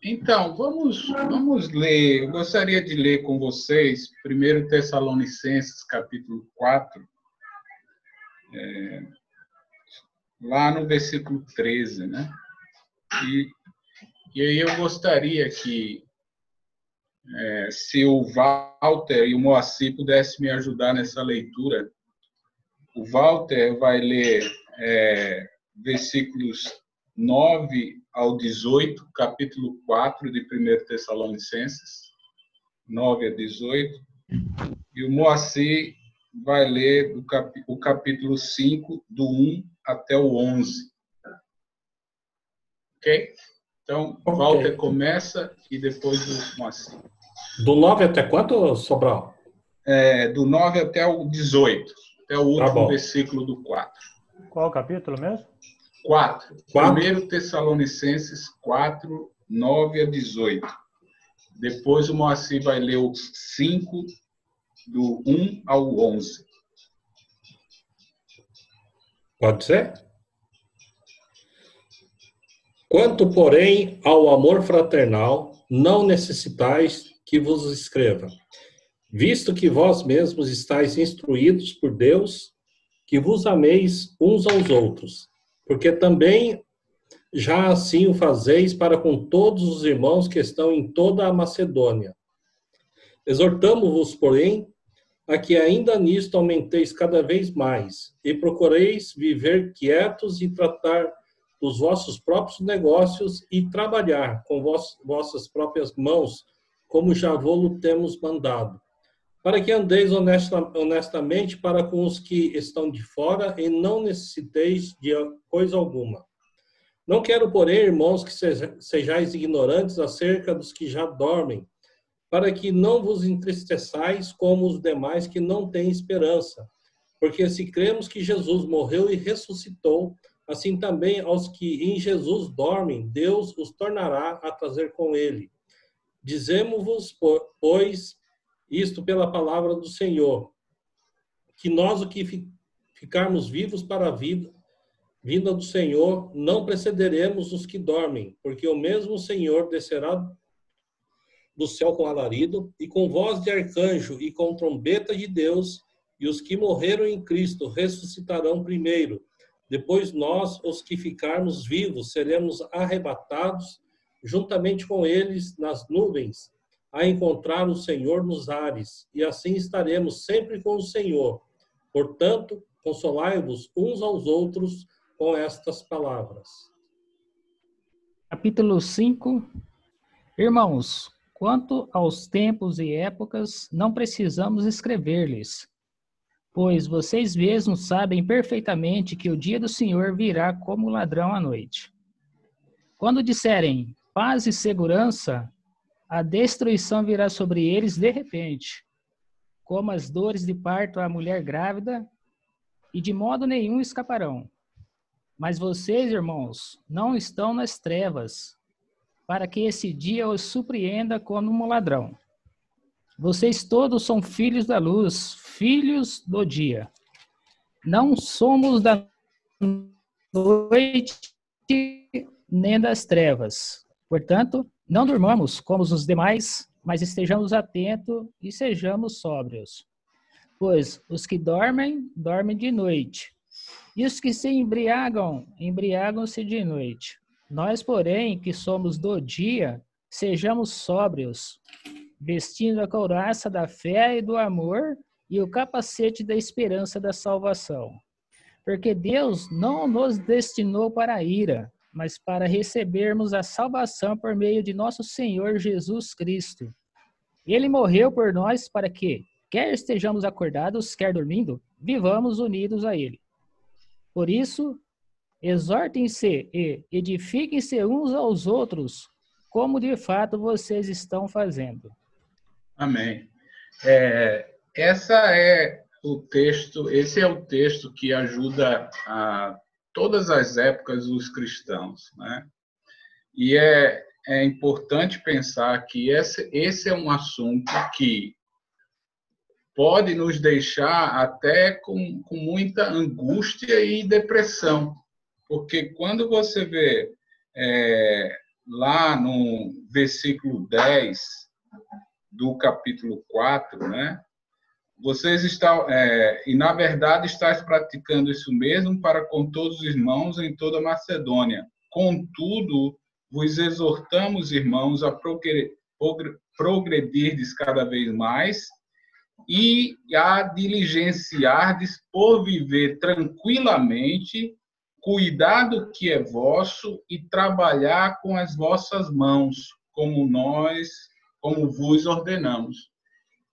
Então, vamos ler. Eu gostaria de ler com vocês 1 Tessalonicenses, capítulo 4, lá no versículo 13, né? E aí eu gostaria que, se o Walter e o Moacir pudessem me ajudar nessa leitura. O Walter vai ler versículos 9 ao 18, capítulo 4 de 1 Tessalonicenses, 9 a 18. E o Moacir vai ler o capítulo 5, do 1 até o 11. Ok? Então, okay. Walter começa e depois o Moacir. Do 9 até quanto, Sobral? Do 9 até o 18. Até o último versículo do 4. Qual o capítulo mesmo? 4. 1 Tessalonicenses 4, 9 a 18. Depois o Moacir vai ler o 5, do 1 ao 11. Pode ser? Quanto, porém, ao amor fraternal, não necessitais que vos escreva, visto que vós mesmos estáis instruídos por Deus, que vos ameis uns aos outros, porque também já assim o fazeis para com todos os irmãos que estão em toda a Macedônia. Exortamo-vos, porém, a que ainda nisto aumenteis cada vez mais, e procureis viver quietos e tratar dos vossos próprios negócios e trabalhar com vossas próprias mãos, como já vos temos mandado, para que andeis honestamente para com os que estão de fora e não necessiteis de coisa alguma. Não quero, porém, irmãos, que sejais ignorantes acerca dos que já dormem, para que não vos entristeçais como os demais que não têm esperança. Porque se cremos que Jesus morreu e ressuscitou, assim também aos que em Jesus dormem, Deus os tornará a trazer com ele. Dizemos-vos, pois, isto pela palavra do Senhor, que nós, o que ficarmos vivos para a vinda do Senhor, não precederemos os que dormem, porque o mesmo Senhor descerá do céu com alarido, e com voz de arcanjo, e com trombeta de Deus, e os que morreram em Cristo ressuscitarão primeiro. Depois nós, os que ficarmos vivos, seremos arrebatados juntamente com eles nas nuvens, a encontrar o Senhor nos ares, e assim estaremos sempre com o Senhor. Portanto, consolai-vos uns aos outros com estas palavras. Capítulo 5. Irmãos, quanto aos tempos e épocas, não precisamos escrever-lhes, pois vocês mesmos sabem perfeitamente que o dia do Senhor virá como ladrão à noite. Quando disserem paz e segurança, a destruição virá sobre eles de repente, como as dores de parto à mulher grávida, e de modo nenhum escaparão. Mas vocês, irmãos, não estão nas trevas, para que esse dia os surpreenda como um ladrão. Vocês todos são filhos da luz, filhos do dia. Não somos da noite nem das trevas. Portanto, não durmamos como os demais, mas estejamos atentos e sejamos sóbrios. Pois os que dormem, dormem de noite. E os que se embriagam, embriagam-se de noite. Nós, porém, que somos do dia, sejamos sóbrios, vestindo a couraça da fé e do amor e o capacete da esperança da salvação. Porque Deus não nos destinou para a ira, mas para recebermos a salvação por meio de nosso Senhor Jesus Cristo. Ele morreu por nós para que, quer estejamos acordados, quer dormindo, vivamos unidos a Ele. Por isso, exortem-se e edifiquem-se uns aos outros, como de fato vocês estão fazendo. Amém. Esse é o texto que ajuda a todas as épocas os cristãos, né? E é importante pensar que esse é um assunto que pode nos deixar até com muita angústia e depressão, porque quando você vê lá no versículo 10 do capítulo 4, né? Vocês estão, e na verdade estáis praticando isso mesmo para com todos os irmãos em toda a Macedônia. Contudo, vos exortamos, irmãos, a progredirdes cada vez mais e a diligenciardes por viver tranquilamente, cuidar do que é vosso e trabalhar com as vossas mãos, como vos ordenamos.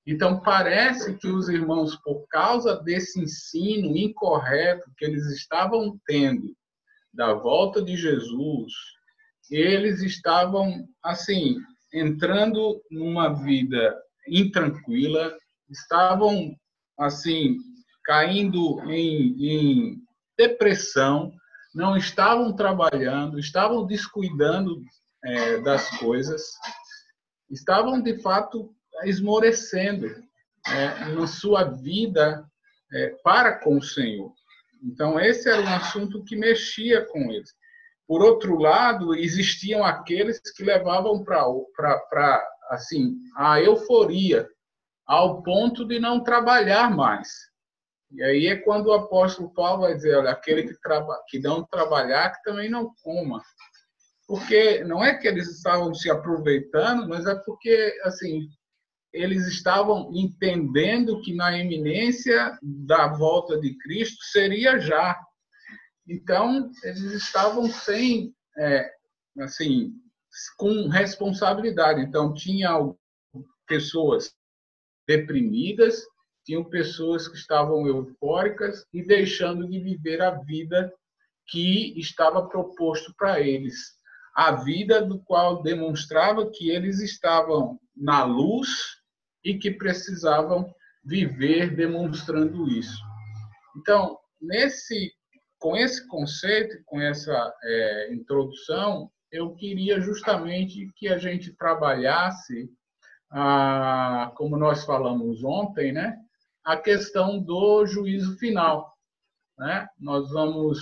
Então, parece que os irmãos, por causa desse ensino incorreto que eles estavam tendo da volta de Jesus, eles estavam, assim, entrando numa vida intranquila, estavam, assim, caindo em depressão, não estavam trabalhando, estavam descuidando das coisas, estavam, de fato, esmorecendo na sua vida para com o Senhor. Então, esse era um assunto que mexia com eles. Por outro lado, existiam aqueles que levavam para assim, a euforia, ao ponto de não trabalhar mais. E aí é quando o apóstolo Paulo vai dizer, olha, aquele que não trabalhar, que também não coma. Porque não é que eles estavam se aproveitando, mas é porque, assim, eles estavam entendendo que na iminência da volta de Cristo seria já. Então, eles estavam sem, assim, com responsabilidade. Então, tinha pessoas deprimidas, tinham pessoas que estavam eufóricas e deixando de viver a vida que estava proposto para eles. A vida do qual demonstrava que eles estavam na luz e que precisavam viver demonstrando isso. Então, com esse conceito, com essa introdução, eu queria justamente que a gente trabalhasse, como nós falamos ontem, né, a questão do juízo final, né? Nós vamos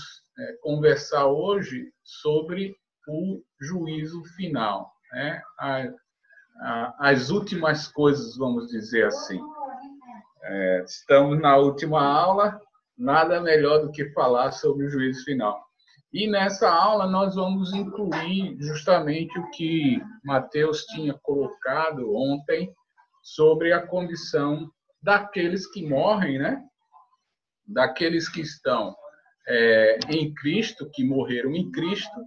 conversar hoje sobre o juízo final, né? As últimas coisas, vamos dizer assim. Estamos na última aula, nada melhor do que falar sobre o juízo final. E nessa aula nós vamos incluir justamente o que Mateus tinha colocado ontem sobre a condição daqueles que morrem, né? Daqueles que estão em Cristo, que morreram em Cristo,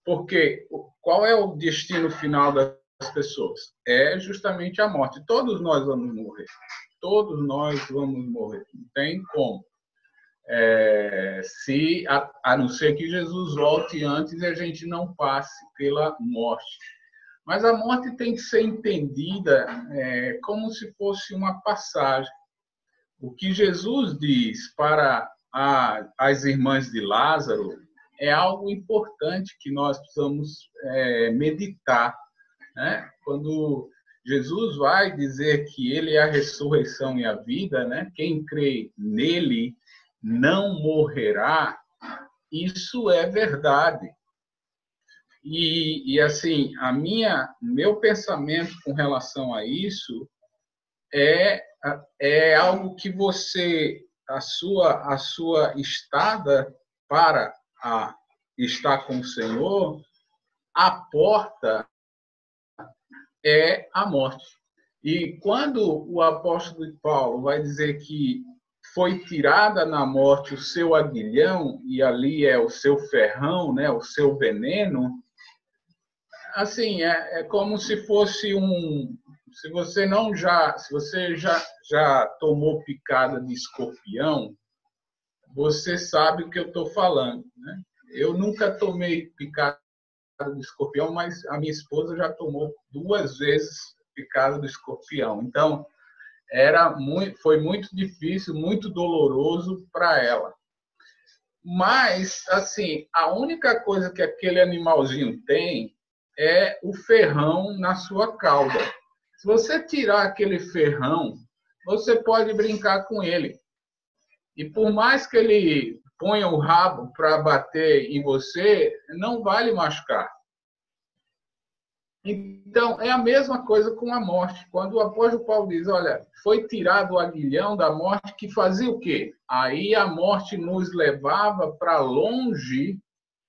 porque qual é o destino final das pessoas? É justamente a morte. Todos nós vamos morrer. Todos nós vamos morrer. Não tem como. A não ser que Jesus volte antes e a gente não passe pela morte. Mas a morte tem que ser entendida como se fosse uma passagem. O que Jesus diz para as irmãs de Lázaro é algo importante que nós precisamos meditar, né? Quando Jesus vai dizer que ele é a ressurreição e a vida, né? Quem crê nele não morrerá, isso é verdade. E assim, meu pensamento com relação a isso é algo que a sua estada para estar com o Senhor, a porta é a morte. E quando o apóstolo Paulo vai dizer que foi tirada na morte o seu aguilhão, e ali é o seu ferrão, né, o seu veneno, assim, é como se fosse se você já tomou picada de escorpião, você sabe o que eu estou falando, né? Eu nunca tomei picada de escorpião, mas a minha esposa já tomou 2 vezes picada do escorpião. Então, foi muito difícil, muito doloroso para ela. Mas, assim, a única coisa que aquele animalzinho tem é o ferrão na sua cauda. Se você tirar aquele ferrão, você pode brincar com ele. E por mais que ele ponha o rabo para bater em você, não vai lhe machucar. Então, é a mesma coisa com a morte. Quando o apóstolo Paulo diz, olha, foi tirado o aguilhão da morte, que fazia o quê? Aí a morte nos levava para longe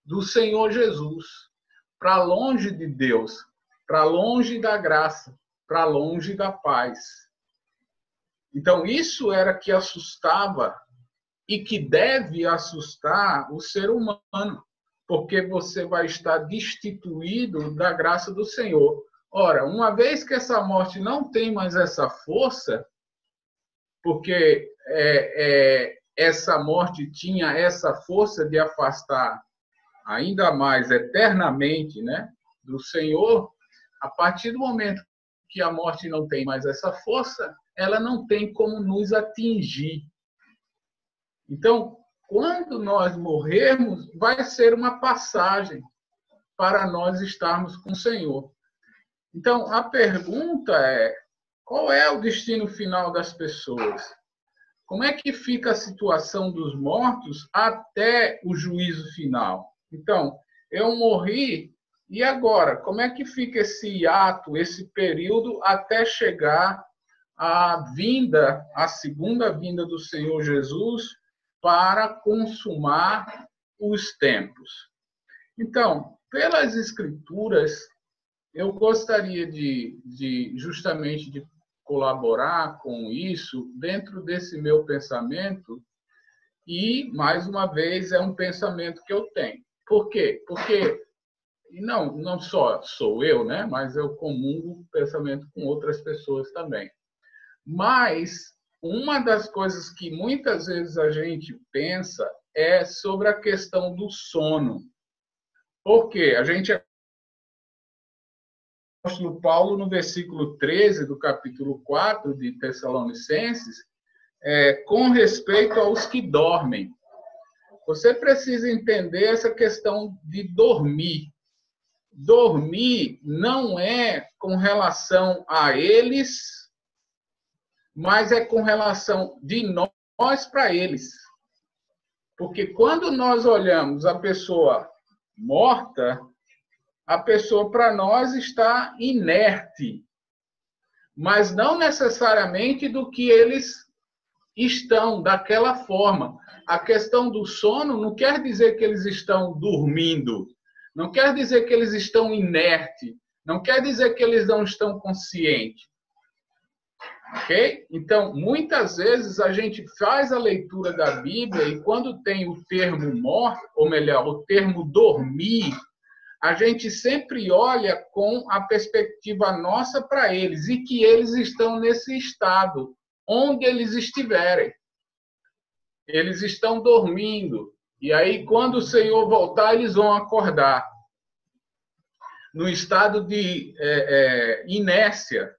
do Senhor Jesus, para longe de Deus, para longe da graça, para longe da paz. Então, isso era que assustava e que deve assustar o ser humano, porque você vai estar destituído da graça do Senhor. Ora, uma vez que essa morte não tem mais essa força, porque essa morte tinha essa força de afastar ainda mais eternamente, né, do Senhor, a partir do momento que a morte não tem mais essa força, ela não tem como nos atingir. Então, quando nós morrermos, vai ser uma passagem para nós estarmos com o Senhor. Então, a pergunta é, qual é o destino final das pessoas? Como é que fica a situação dos mortos até o juízo final? Então, eu morri, e agora? Como é que fica esse ato, esse período, até chegar à vinda, a segunda vinda do Senhor Jesus, para consumar os tempos? Então, pelas Escrituras, eu gostaria justamente de colaborar com isso dentro desse meu pensamento, e, mais uma vez, é um pensamento que eu tenho. Por quê? Porque não só sou eu, né? Mas eu comungo o pensamento com outras pessoas também. Mas uma das coisas que muitas vezes a gente pensa é sobre a questão do sono. Por quê? A gente o apóstolo Paulo, no versículo 13 do capítulo 4 de Tessalonicenses, com respeito aos que dormem. Você precisa entender essa questão de dormir. Dormir não é com relação a eles, mas é com relação de nós para eles. Porque quando nós olhamos a pessoa morta, a pessoa para nós está inerte, mas não necessariamente do que eles estão, daquela forma. A questão do sono não quer dizer que eles estão dormindo, não quer dizer que eles estão inertes, não quer dizer que eles não estão conscientes. Ok? Então, muitas vezes a gente faz a leitura da Bíblia e quando tem o termo morte, ou melhor, o termo dormir, a gente sempre olha com a perspectiva nossa para eles e que eles estão nesse estado, onde eles estiverem. Eles estão dormindo. E aí, quando o Senhor voltar, eles vão acordar. No estado de inércia.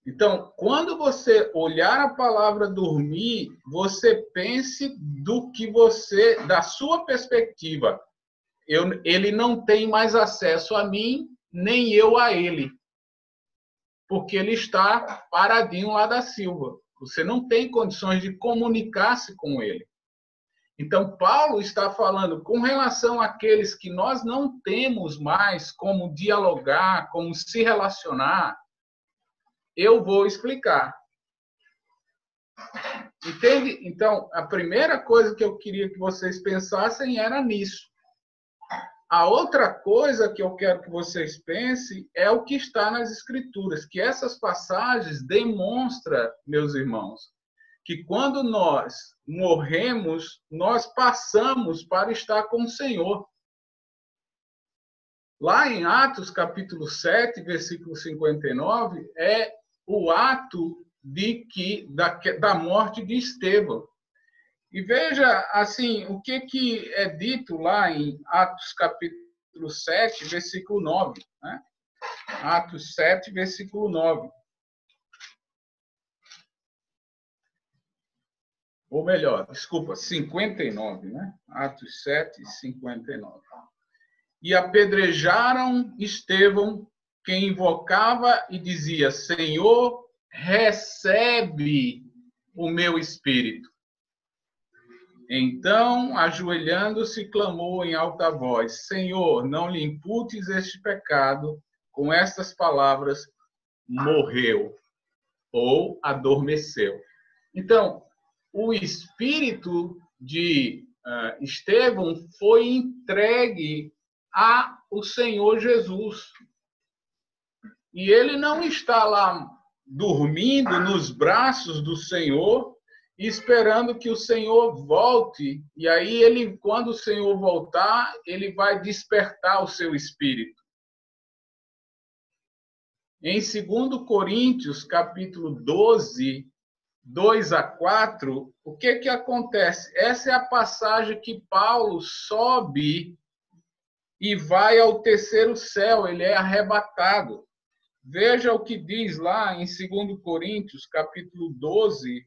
Então, quando você olhar a palavra dormir, você pense da sua perspectiva. Ele não tem mais acesso a mim, nem eu a ele. Porque ele está paradinho lá da Silva. Você não tem condições de comunicar-se com ele. Então, Paulo está falando com relação àqueles que nós não temos mais como dialogar, como se relacionar. Eu vou explicar. Entende? Então, a primeira coisa que eu queria que vocês pensassem era nisso. A outra coisa que eu quero que vocês pensem é o que está nas Escrituras, que essas passagens demonstram, meus irmãos, que quando nós morremos, nós passamos para estar com o Senhor. Lá em Atos, capítulo 7, versículo 59, é o ato da morte de Estevão. E veja, assim, o que é dito lá em Atos, capítulo 7, versículo 9. Né? Atos 7, versículo 9. Ou melhor, desculpa, 59, né? Atos 7, 59. E apedrejaram Estevão, quem invocava e dizia: Senhor, recebe o meu espírito. Então, ajoelhando-se, clamou em alta voz: Senhor, não lhe imputes este pecado. Com estas palavras, morreu ou adormeceu. Então, o espírito de Estevão foi entregue ao Senhor Jesus. E ele não está lá dormindo nos braços do Senhor, esperando que o Senhor volte. E aí, quando o Senhor voltar, ele vai despertar o seu espírito. Em 2 Coríntios, capítulo 12, 2 a 4, o que acontece? Essa é a passagem que Paulo sobe e vai ao terceiro céu, ele é arrebatado. Veja o que diz lá em 2 Coríntios, capítulo 12,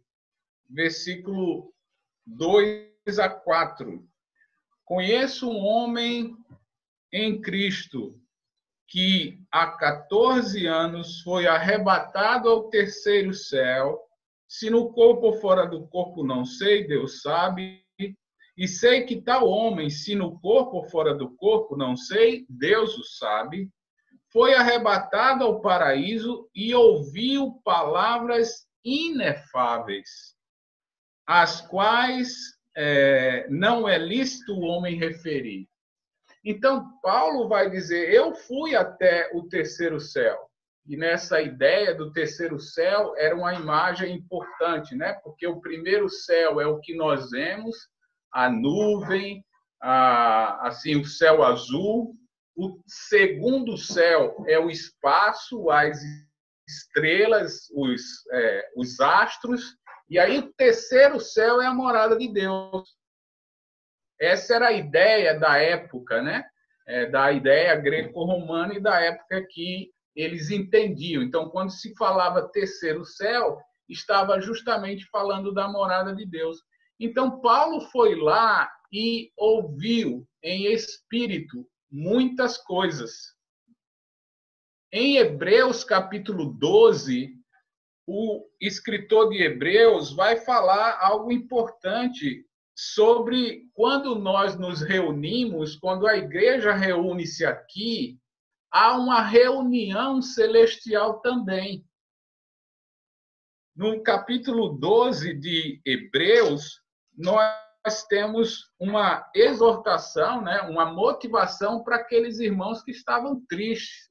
versículo 2 a 4. Conheço um homem em Cristo que há 14 anos foi arrebatado ao terceiro céu. Se no corpo ou fora do corpo, não sei, Deus sabe. E sei que tal homem, se no corpo ou fora do corpo, não sei, Deus o sabe, foi arrebatado ao paraíso e ouviu palavras inefáveis, as quais não é lícito o homem referir. Então, Paulo vai dizer, eu fui até o terceiro céu. E nessa ideia do terceiro céu era uma imagem importante, né? Porque o primeiro céu é o que nós vemos, a nuvem, assim, o céu azul. O segundo céu é o espaço, as estrelas, os astros. E aí o terceiro céu é a morada de Deus. Essa era a ideia da época, né? Da ideia greco-romana e da época que eles entendiam. Então, quando se falava terceiro céu, estava justamente falando da morada de Deus. Então, Paulo foi lá e ouviu em espírito muitas coisas. Em Hebreus, capítulo 12, o escritor de Hebreus vai falar algo importante sobre quando nós nos reunimos, quando a igreja reúne-se aqui, há uma reunião celestial também. No capítulo 12 de Hebreus, nós temos uma exortação, né, uma motivação para aqueles irmãos que estavam tristes.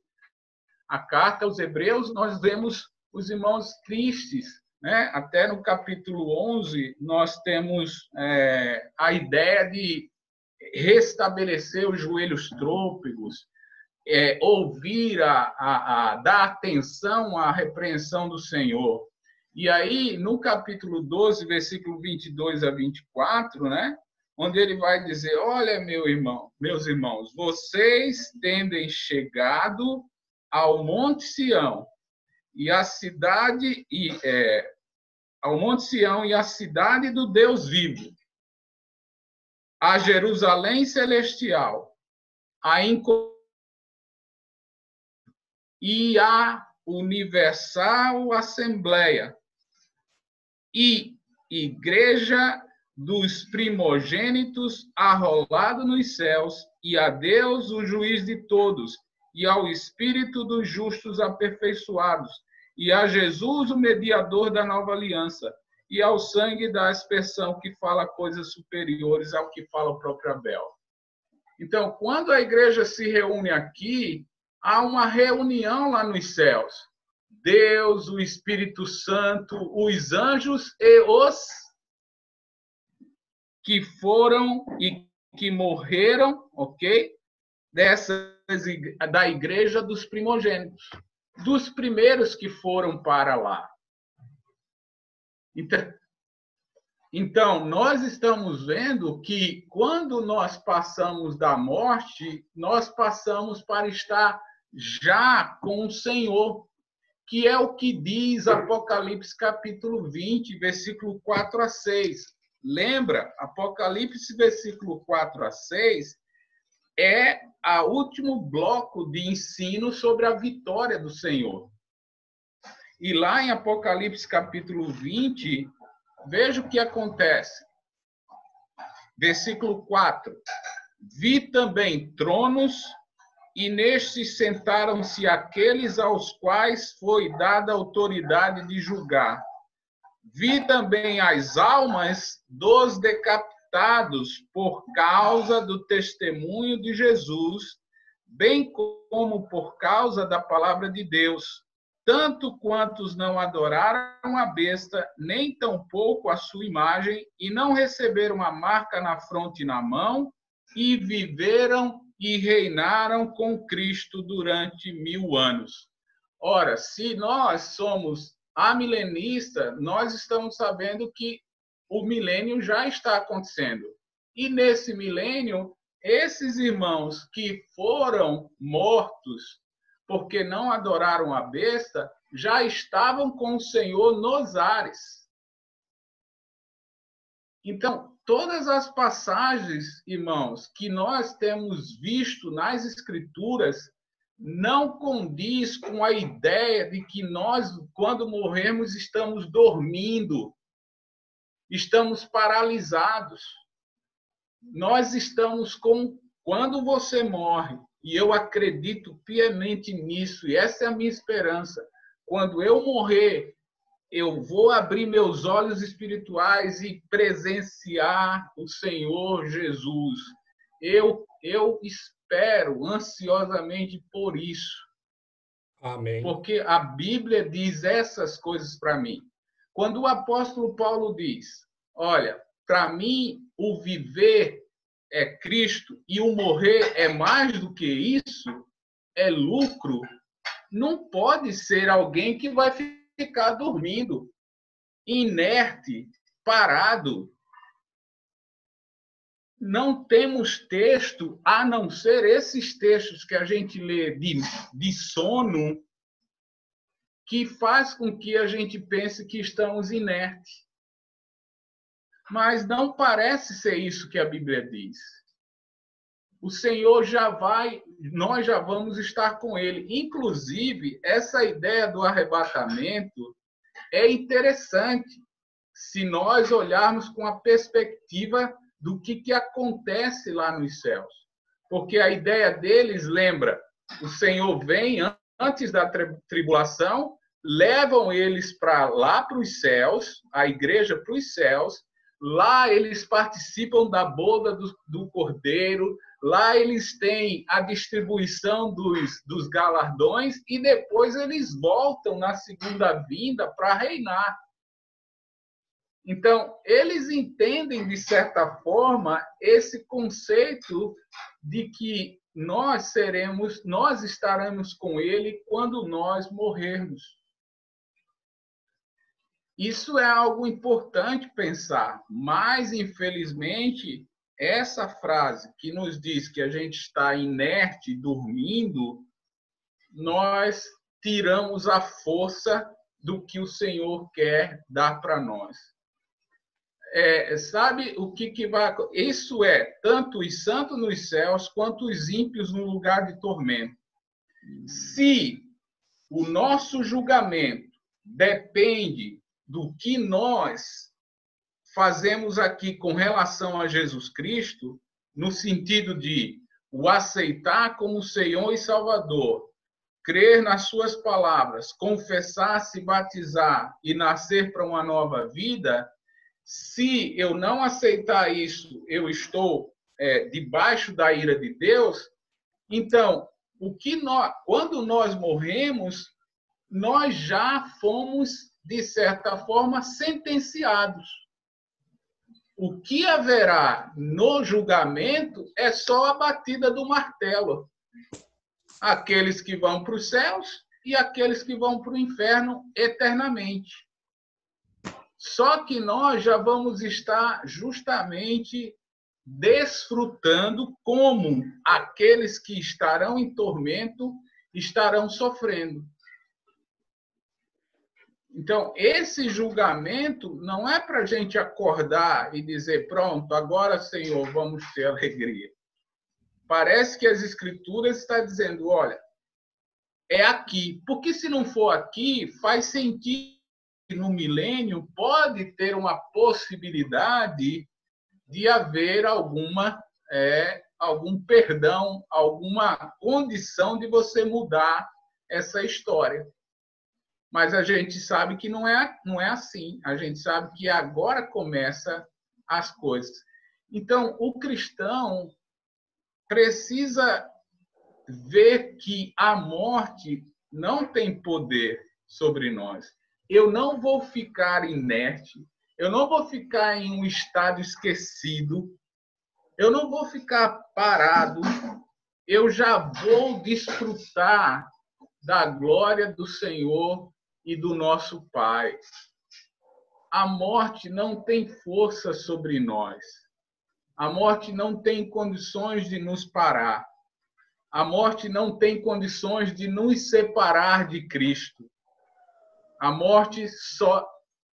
A carta aos Hebreus, nós vemos os irmãos tristes, né? Até no capítulo 11, nós temos a ideia de restabelecer os joelhos trôpegos, ouvir, dar atenção à repreensão do Senhor. E aí, no capítulo 12, versículo 22 a 24, né? Onde ele vai dizer, olha, meus irmãos, vocês tendem chegado ao Monte Sião, e a cidade ao Monte Sião e a cidade do Deus vivo, a Jerusalém celestial, e a universal assembleia e igreja dos primogênitos arrolado nos céus, e a Deus, o juiz de todos, e ao Espírito dos justos aperfeiçoados, e a Jesus, o mediador da nova aliança, e ao sangue da aspersão que fala coisas superiores ao que fala o próprio Abel. Então, quando a igreja se reúne aqui, há uma reunião lá nos céus. Deus, o Espírito Santo, os anjos e os que foram e que morreram, ok? Da igreja dos primogênitos, dos primeiros que foram para lá. Então, nós estamos vendo que quando nós passamos da morte, nós passamos para estar já com o Senhor, que é o que diz Apocalipse capítulo 20, versículo 4 a 6. Lembra? Apocalipse, versículo 4 a 6, é o último bloco de ensino sobre a vitória do Senhor. E lá em Apocalipse capítulo 20, veja o que acontece. Versículo 4. Vi também tronos, e nestes sentaram-se aqueles aos quais foi dada a autoridade de julgar. Vi também as almas dos decapitados por causa do testemunho de Jesus, bem como por causa da palavra de Deus, tanto quantos não adoraram a besta, nem tampouco a sua imagem, e não receberam a marca na fronte e na mão, e viveram e reinaram com Cristo durante 1000 anos. Ora, se nós somos amilenistas, nós estamos sabendo que o milênio já está acontecendo. E nesse milênio, esses irmãos que foram mortos porque não adoraram a besta, já estavam com o Senhor nos ares. Então, todas as passagens, irmãos, que nós temos visto nas Escrituras, não condiz com a ideia de que nós, quando morrermos, estamos dormindo, estamos paralisados. Nós estamos com... Quando você morre, e eu acredito piamente nisso, e essa é a minha esperança, quando eu morrer, eu vou abrir meus olhos espirituais e presenciar o Senhor Jesus. Eu espero ansiosamente por isso. Amém. Porque a Bíblia diz essas coisas para mim. Quando o apóstolo Paulo diz, olha, para mim o viver é Cristo e o morrer é mais do que isso, é lucro, não pode ser alguém que vai ficar dormindo, inerte, parado. Não temos texto, a não ser esses textos que a gente lê de sono, que faz com que a gente pense que estamos inertes. Mas não parece ser isso que a Bíblia diz. O Senhor nós já vamos estar com Ele. Inclusive, essa ideia do arrebatamento é interessante se nós olharmos com a perspectiva do que acontece lá nos céus. Porque a ideia deles lembra, o Senhor vem antes da tribulação, levam eles para lá para os céus, a igreja para os céus, lá eles participam da boda do Cordeiro, lá eles têm a distribuição dos galardões e depois eles voltam na segunda vinda para reinar. Então, eles entendem, de certa forma, esse conceito de que nós estaremos com ele quando nós morrermos. Isso é algo importante pensar, mas, infelizmente, essa frase que nos diz que a gente está inerte, dormindo, nós tiramos a força do que o Senhor quer dar para nós. Sabe o que vai acontecer? Isso é tanto os santos nos céus quanto os ímpios no lugar de tormento. Se o nosso julgamento depende do que nós fazemos aqui com relação a Jesus Cristo, no sentido de o aceitar como Senhor e Salvador, crer nas suas palavras, confessar, se batizar e nascer para uma nova vida, se eu não aceitar isso, eu estou debaixo da ira de Deus. Então, quando nós morremos, nós já fomos, de certa forma, sentenciados. O que haverá no julgamento é só a batida do martelo. Aqueles que vão para os céus e aqueles que vão para o inferno eternamente. Só que nós já vamos estar justamente desfrutando como aqueles que estarão em tormento estarão sofrendo. Então, esse julgamento não é para a gente acordar e dizer, pronto, agora, Senhor, vamos ter alegria. Parece que as Escrituras estão dizendo, olha, é aqui. Porque se não for aqui, faz sentido que no milênio pode ter uma possibilidade de haver algum perdão, alguma condição de você mudar essa história. Mas a gente sabe que não é assim. A gente sabe que agora começa as coisas. Então, o cristão precisa ver que a morte não tem poder sobre nós. Eu não vou ficar inerte, eu não vou ficar em um estado esquecido, eu não vou ficar parado, eu já vou desfrutar da glória do Senhor e do nosso Pai. A morte não tem força sobre nós. A morte não tem condições de nos parar. A morte não tem condições de nos separar de Cristo. A morte, só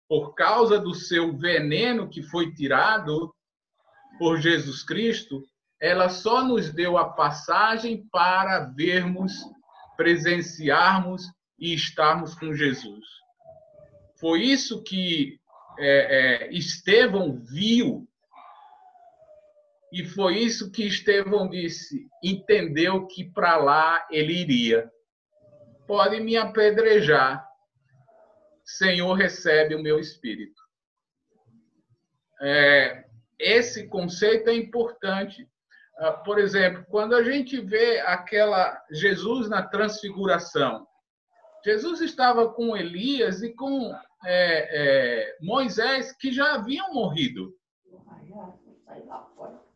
por causa do seu veneno que foi tirado por Jesus Cristo, ela só nos deu a passagem para vermos, presenciarmos e estarmos com Jesus. Foi isso que Estevão viu, e foi isso que Estevão disse, entendeu que para lá ele iria. Pode me apedrejar, Senhor, recebe o meu espírito. Esse conceito é importante. Por exemplo, quando a gente vê Jesus na transfiguração, Jesus estava com Elias e com Moisés, que já haviam morrido.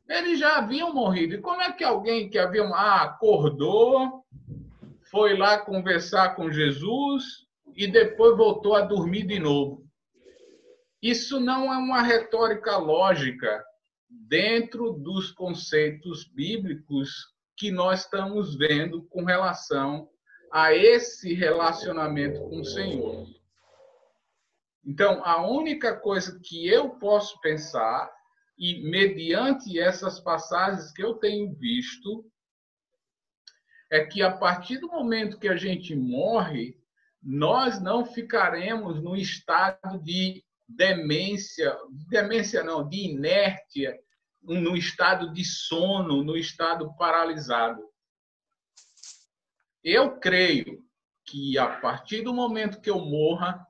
Eles já haviam morrido. E como é que alguém que havia acordou, foi lá conversar com Jesus e depois voltou a dormir de novo? Isso não é uma retórica lógica dentro dos conceitos bíblicos que nós estamos vendo com relação a esse relacionamento com o Senhor. Então, a única coisa que eu posso pensar, e mediante essas passagens que eu tenho visto, é que a partir do momento que a gente morre, nós não ficaremos no estado de demência não, de inércia, no estado de sono, no estado paralisado. Eu creio que a partir do momento que eu morra,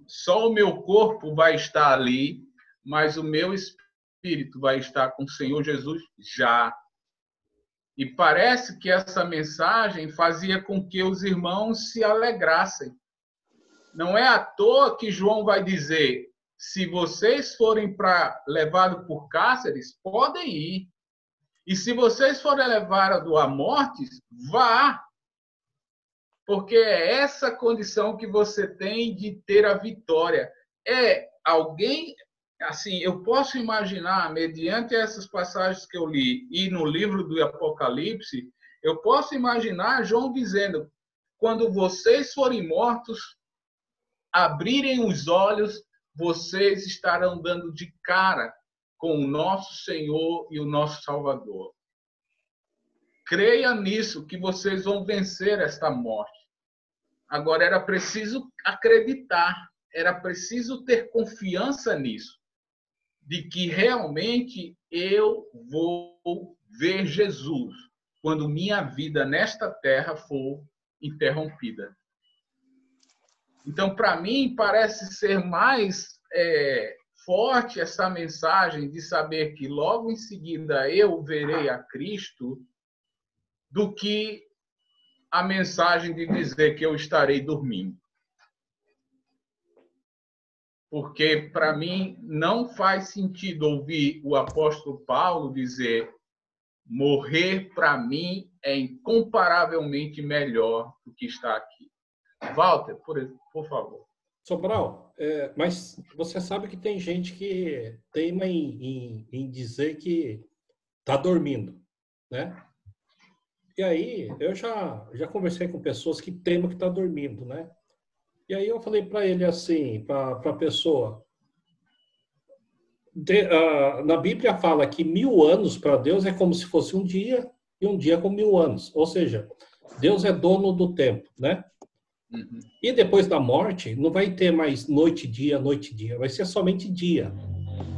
só o meu corpo vai estar ali, mas o meu espírito vai estar com o Senhor Jesus já. E parece que essa mensagem fazia com que os irmãos se alegrassem. Não é à toa que João vai dizer, se vocês forem levados por cárceres, podem ir. E se vocês forem levados à morte, vá. Porque é essa condição que você tem de ter a vitória. É alguém, assim, eu posso imaginar, mediante essas passagens que eu li, e no livro do Apocalipse, eu posso imaginar João dizendo, quando vocês forem mortos, abrirem os olhos, vocês estarão dando de cara com o nosso Senhor e o nosso Salvador. Creia nisso, que vocês vão vencer esta morte. Agora, era preciso acreditar, era preciso ter confiança nisso, de que realmente eu vou ver Jesus quando minha vida nesta terra for interrompida. Então, para mim, parece ser mais forte essa mensagem de saber que logo em seguida eu verei a Cristo, do que a mensagem de dizer que eu estarei dormindo. Porque, para mim, não faz sentido ouvir o apóstolo Paulo dizer: morrer, para mim, é incomparavelmente melhor do que estar aqui. Walter, por favor. Sobral, mas você sabe que tem gente que teima em dizer que está dormindo, né? E aí, eu já conversei com pessoas que teimam que está dormindo, né? E aí eu falei para ele assim, para a pessoa, na Bíblia fala que 1000 anos para Deus é como se fosse um dia, e um dia com 1000 anos. Ou seja, Deus é dono do tempo, né? Uhum. E depois da morte, não vai ter mais noite e dia, vai ser somente dia.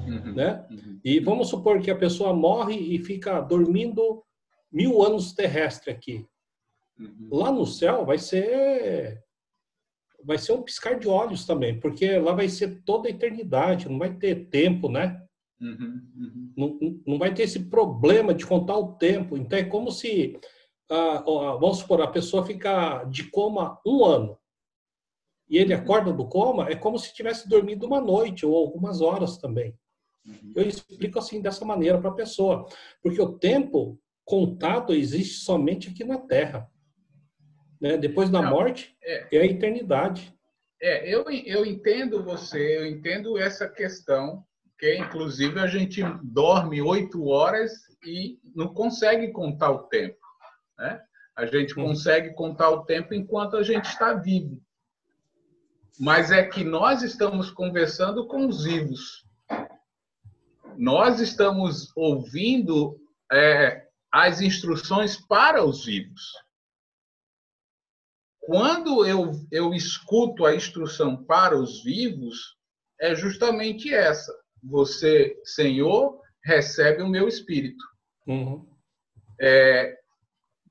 né? E vamos supor que a pessoa morre e fica dormindo 1000 anos terrestre aqui. Lá no céu vai ser um piscar de olhos também, porque lá vai ser toda a eternidade, não vai ter tempo, né? Não vai ter esse problema de contar o tempo. Então é como se, vamos supor, a pessoa fica de coma 1 ano e ele acorda do coma, é como se tivesse dormido uma noite ou algumas horas também. Eu explico assim dessa maneira para a pessoa, porque o tempo contado existe somente aqui na Terra, né? Depois da morte é a eternidade. Eu entendo você, eu entendo essa questão, que inclusive a gente dorme 8 horas e não consegue contar o tempo, né? A gente consegue contar o tempo enquanto a gente está vivo. Mas é que nós estamos conversando com os vivos. Nós estamos ouvindo as instruções para os vivos. Quando eu escuto a instrução para os vivos, é justamente essa. Você, Senhor, recebe o meu espírito.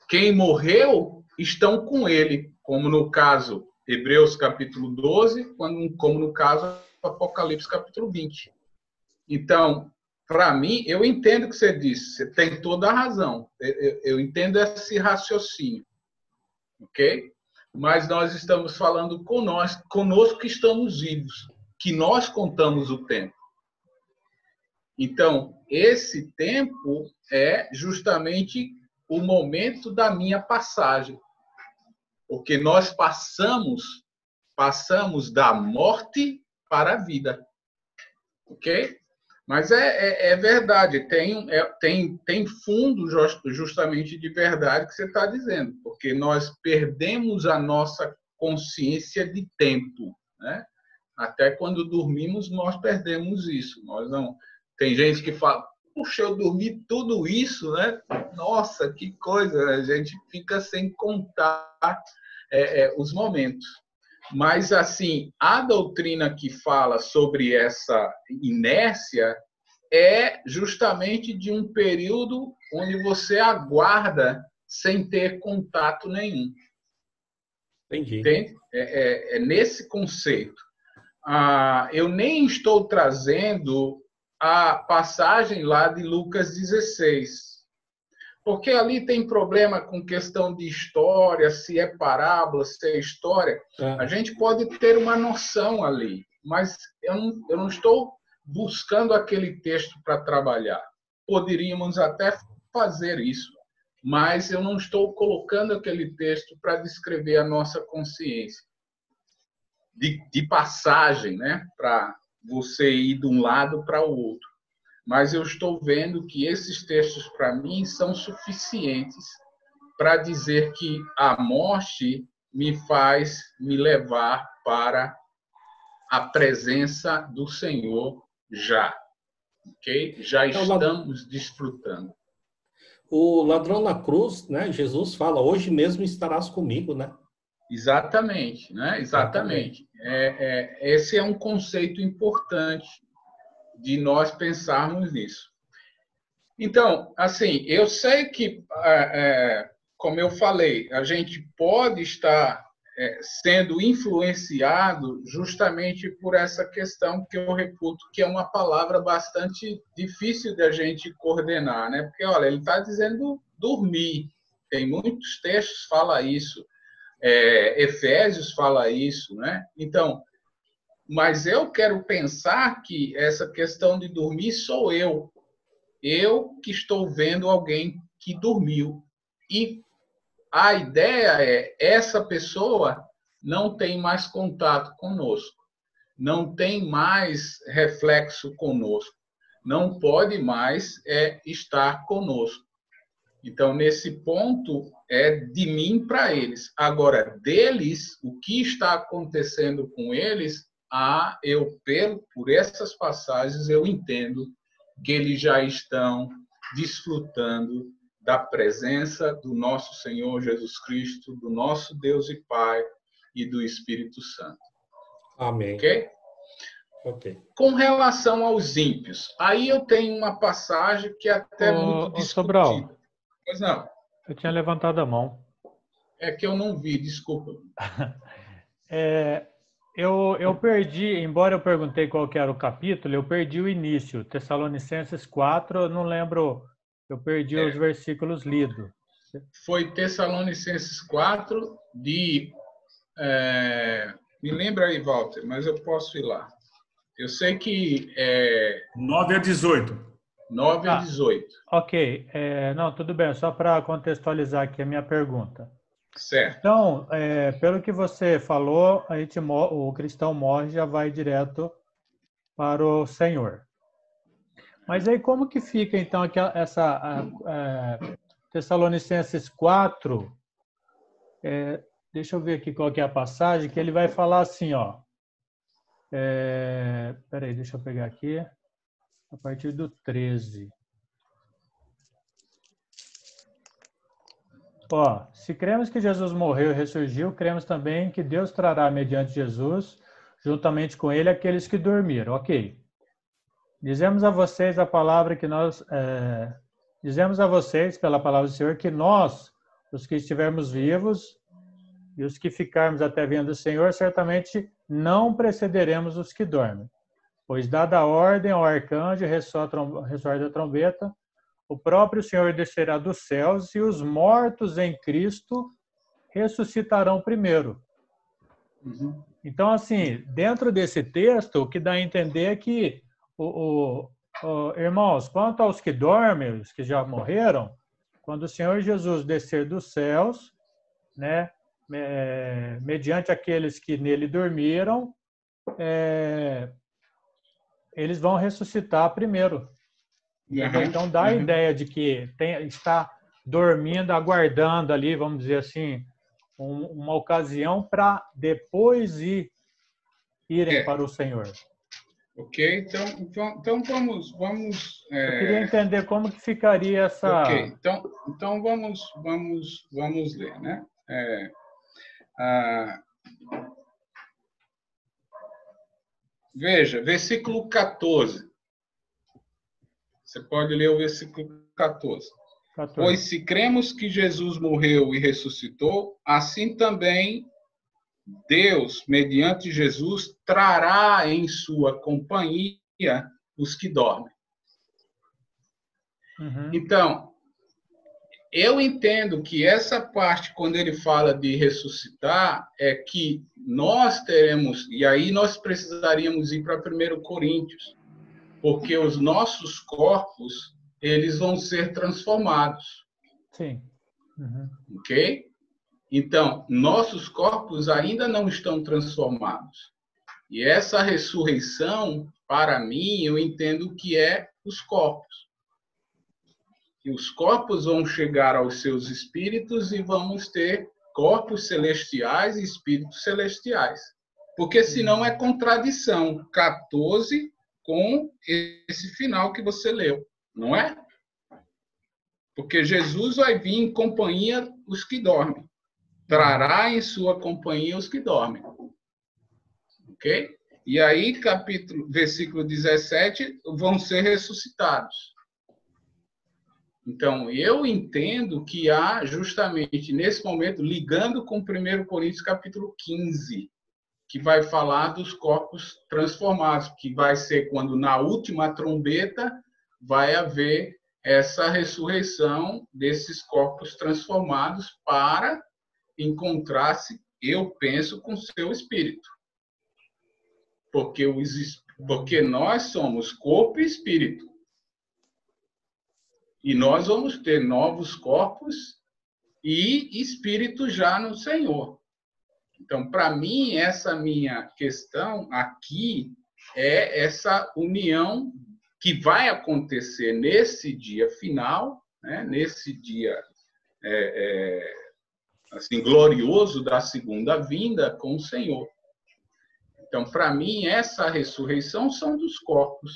Quem morreu estão com ele, como no caso Hebreus capítulo 12, como no caso Apocalipse capítulo 20. Então, para mim, eu entendo o que você disse, você tem toda a razão. Eu entendo esse raciocínio. Ok? Mas nós estamos falando conosco que estamos vivos, que nós contamos o tempo. Então, esse tempo é justamente o momento da minha passagem. Porque nós passamos da morte para a vida. Ok? Mas é verdade, tem fundo justamente de verdade que você está dizendo, porque nós perdemos a nossa consciência de tempo, né? Até quando dormimos, nós perdemos isso. Nós não. Tem gente que fala, puxa, eu dormi tudo isso, né? Nossa, que coisa! A gente fica sem contar os momentos. Mas, assim, a doutrina que fala sobre essa inércia é justamente de um período onde você aguarda sem ter contato nenhum. Entendi. Entende? É nesse conceito. Eu nem estou trazendo a passagem lá de Lucas 16, porque ali tem problema com questão de história, se é parábola, se é história. A gente pode ter uma noção ali, mas eu não estou buscando aquele texto para trabalhar. Poderíamos até fazer isso, mas eu não estou colocando aquele texto para descrever a nossa consciência. De passagem, né? Para você ir de um lado para o outro. Mas eu estou vendo que esses textos, para mim, são suficientes para dizer que a morte me faz me levar para a presença do Senhor já. Ok? Já estamos desfrutando. O ladrão na cruz, né? Jesus fala, hoje mesmo estarás comigo, né? Exatamente, né? Exatamente. Esse é um conceito importante de nós pensarmos nisso. Então, assim, eu sei que, como eu falei, a gente pode estar sendo influenciado justamente por essa questão que eu reputo que é uma palavra bastante difícil de a gente coordenar, né? Porque, olha, ele está dizendo dormir. Tem muitos textos que falam isso. Efésios fala isso, né? Então, mas eu quero pensar que essa questão de dormir sou eu que estou vendo alguém que dormiu. E a ideia essa pessoa não tem mais contato conosco, não tem mais reflexo conosco, não pode mais estar conosco. Então, nesse ponto, é de mim para eles. Agora, deles, o que está acontecendo com eles, por essas passagens, eu entendo que eles já estão desfrutando da presença do nosso Senhor Jesus Cristo, do nosso Deus e Pai e do Espírito Santo. Amém. Ok? Ok. Com relação aos ímpios, aí eu tenho uma passagem que é até muito discutida. Sobral, Pois não, eu tinha levantado a mão. é que eu não vi, desculpa. Eu perdi, embora eu perguntei qual que era o capítulo, eu perdi o início. Tessalonicenses 4, eu não lembro, eu perdi os versículos lidos. Foi Tessalonicenses 4, me lembra aí, Walter, mas eu posso ir lá. Eu sei que é 9 a 18. 9 a 18. Ok, não, tudo bem, só para contextualizar aqui a minha pergunta. Certo. Então, pelo que você falou, o cristão morre e já vai direto para o Senhor. Mas aí como que fica, então, Tessalonicenses 4, deixa eu ver aqui qual que é a passagem, que ele vai falar assim, ó. Peraí, deixa eu pegar aqui, a partir do 13. Ó, se cremos que Jesus morreu e ressurgiu, cremos também que Deus trará mediante Jesus, juntamente com ele, aqueles que dormiram. Ok. Dizemos a vocês a palavra que nós... dizemos a vocês, pela palavra do Senhor, que nós, os que estivermos vivos e os que ficarmos até vindo do Senhor, certamente não precederemos os que dormem. Pois dada a ordem ao arcanjo, ressoa a trombeta, o próprio Senhor descerá dos céus e os mortos em Cristo ressuscitarão primeiro. Uhum. Então, assim, dentro desse texto, o que dá a entender é que, irmãos, quanto aos que dormem, os que já morreram, quando o Senhor Jesus descer dos céus, né, mediante aqueles que nele dormiram, eles vão ressuscitar primeiro. Uhum. Então dá a ideia de que está dormindo, aguardando ali, vamos dizer assim, uma ocasião para depois irem para o Senhor. Ok, então vamos. Eu queria entender como que ficaria essa. Ok, então vamos ler, né? Veja, versículo 14. Você pode ler o versículo 14. Pois se cremos que Jesus morreu e ressuscitou, assim também Deus, mediante Jesus, trará em sua companhia os que dormem. Uhum. Então, eu entendo que essa parte, quando ele fala de ressuscitar, é que nós teremos, e aí nós precisaríamos ir para 1 Coríntios, porque os nossos corpos, eles vão ser transformados. Sim. Uhum. Ok? Então, nossos corpos ainda não estão transformados. E essa ressurreição, para mim, eu entendo que é os corpos. E os corpos vão chegar aos seus espíritos e vamos ter corpos celestiais e espíritos celestiais. Porque senão é contradição 14 com esse final que você leu, não é? Porque Jesus vai vir em companhia os que dormem. Trará em sua companhia os que dormem. Ok? E aí, versículo 17, vão ser ressuscitados. Então, eu entendo que há, justamente nesse momento, ligando com 1 Coríntios capítulo 15, que vai falar dos corpos transformados, que vai ser quando, na última trombeta, vai haver essa ressurreição desses corpos transformados para encontrar-se, eu penso, com seu espírito. Porque nós somos corpo e espírito. E nós vamos ter novos corpos e espírito já no Senhor. Então, para mim, essa minha questão aqui é essa união que vai acontecer nesse dia final, né? Nesse dia assim, glorioso da segunda vinda com o Senhor. Então, para mim, essa ressurreição são dos corpos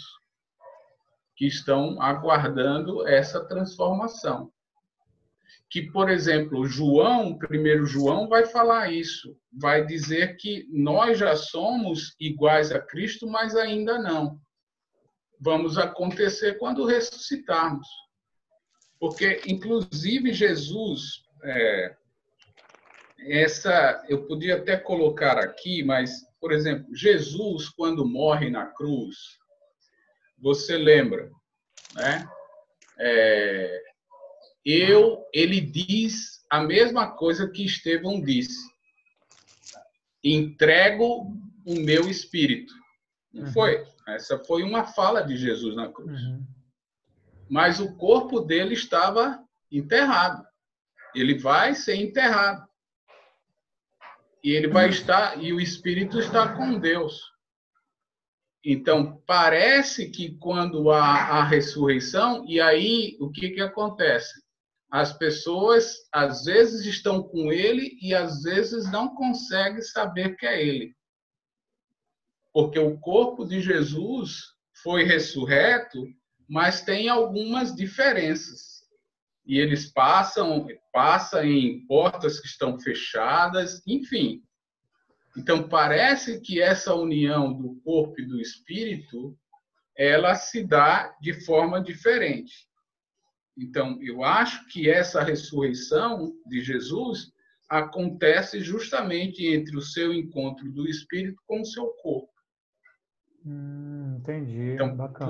que estão aguardando essa transformação. que, por exemplo, João, 1 João, vai falar isso. Vai dizer que nós já somos iguais a Cristo, mas ainda não. Vamos acontecer quando ressuscitarmos. Porque, inclusive, Jesus, eu podia até colocar aqui, mas, por exemplo, Jesus, quando morre na cruz, você lembra, né? Ele diz a mesma coisa que Estevão disse: entrego o meu espírito. Não foi? Essa foi uma fala de Jesus na cruz. Mas o corpo dele estava enterrado. Ele vai ser enterrado. E ele vai estar, e o espírito está com Deus. Então, parece que quando há a ressurreição, e aí o que acontece? As pessoas, às vezes, estão com ele e, às vezes, não conseguem saber que é ele. Porque o corpo de Jesus foi ressurreto, mas tem algumas diferenças. E eles passam em portas que estão fechadas, enfim. Então, parece que essa união do corpo e do espírito, ela se dá de forma diferente. Então, eu acho que essa ressurreição de Jesus acontece justamente entre o seu encontro do espírito com o seu corpo. Entendi. Então, bacana.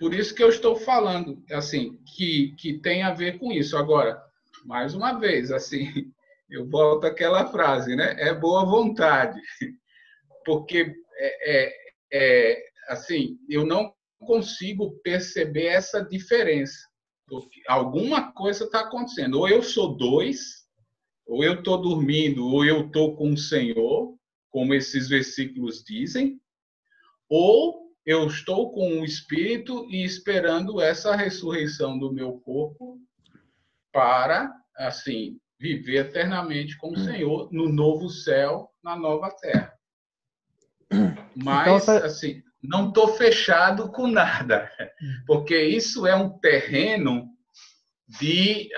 por isso que eu estou falando, assim, que tem a ver com isso. Agora, mais uma vez, assim, eu volto àquela frase, né? É boa vontade. Porque, assim, eu não consigo perceber essa diferença. Porque alguma coisa está acontecendo. Ou eu sou dois, ou eu estou dormindo, ou eu estou com o Senhor, como esses versículos dizem, ou eu estou com o Espírito e esperando essa ressurreição do meu corpo para, assim, viver eternamente com o Senhor no novo céu, na nova terra. Mas, assim, não estou fechado com nada, porque isso é um terreno de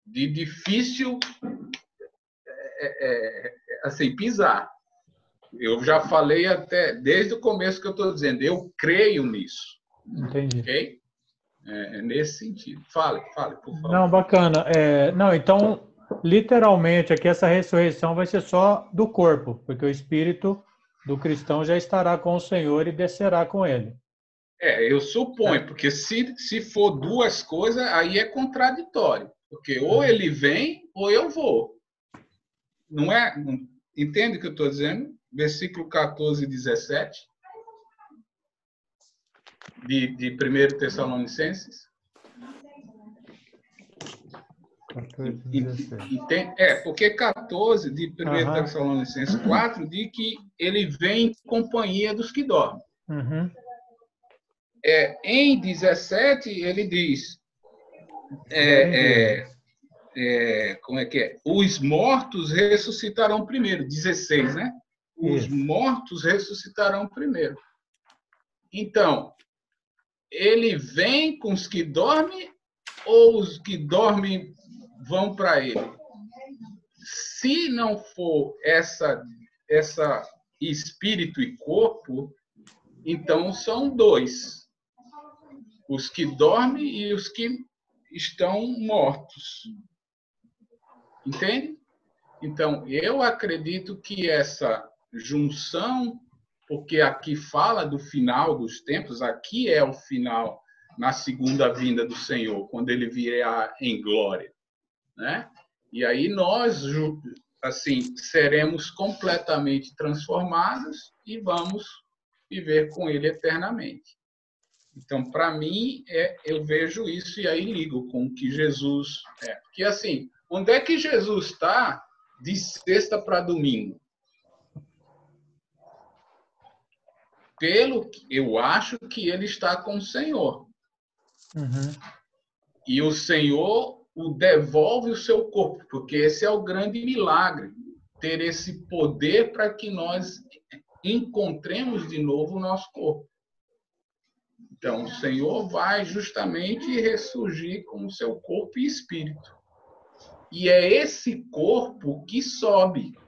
difícil assim, pisar. Eu já falei até desde o começo que eu estou dizendo, eu creio nisso. Entendi. Ok? É nesse sentido. Fale, por favor. Não, bacana. Não, então, literalmente, aqui essa ressurreição vai ser só do corpo, porque o espírito do cristão já estará com o Senhor e descerá com ele. Eu suponho, porque se for duas coisas, aí é contraditório. Porque ou ele vem, ou eu vou. Não é? Entende o que eu estou dizendo? Versículo 14 e 17 de 1 Tessalonicenses. 14, 17. Porque 14 de 1 Tessalonicenses 4 diz que ele vem em companhia dos que dormem. Em 17 ele diz como é que é? Os mortos ressuscitarão primeiro. 16, né? Os mortos ressuscitarão primeiro. Então, ele vem com os que dormem ou os que dormem vão para ele? Se não for essa espírito e corpo, então são dois. Os que dormem e os que estão mortos. Entende? Então, eu acredito que essa junção, porque aqui fala do final dos tempos, aqui é o final na segunda vinda do Senhor, quando ele virá em glória, né? E aí nós, assim, seremos completamente transformados e vamos viver com ele eternamente. Então, para mim, eu vejo isso e aí ligo com o que Jesus é. Porque, assim, onde é que Jesus está de sexta para domingo? Eu acho que ele está com o Senhor. E o Senhor o devolve o seu corpo, porque esse é o grande milagre, ter esse poder para que nós encontremos de novo o nosso corpo. Então, o Senhor vai justamente ressurgir com o seu corpo e espírito. E é esse corpo que sobe.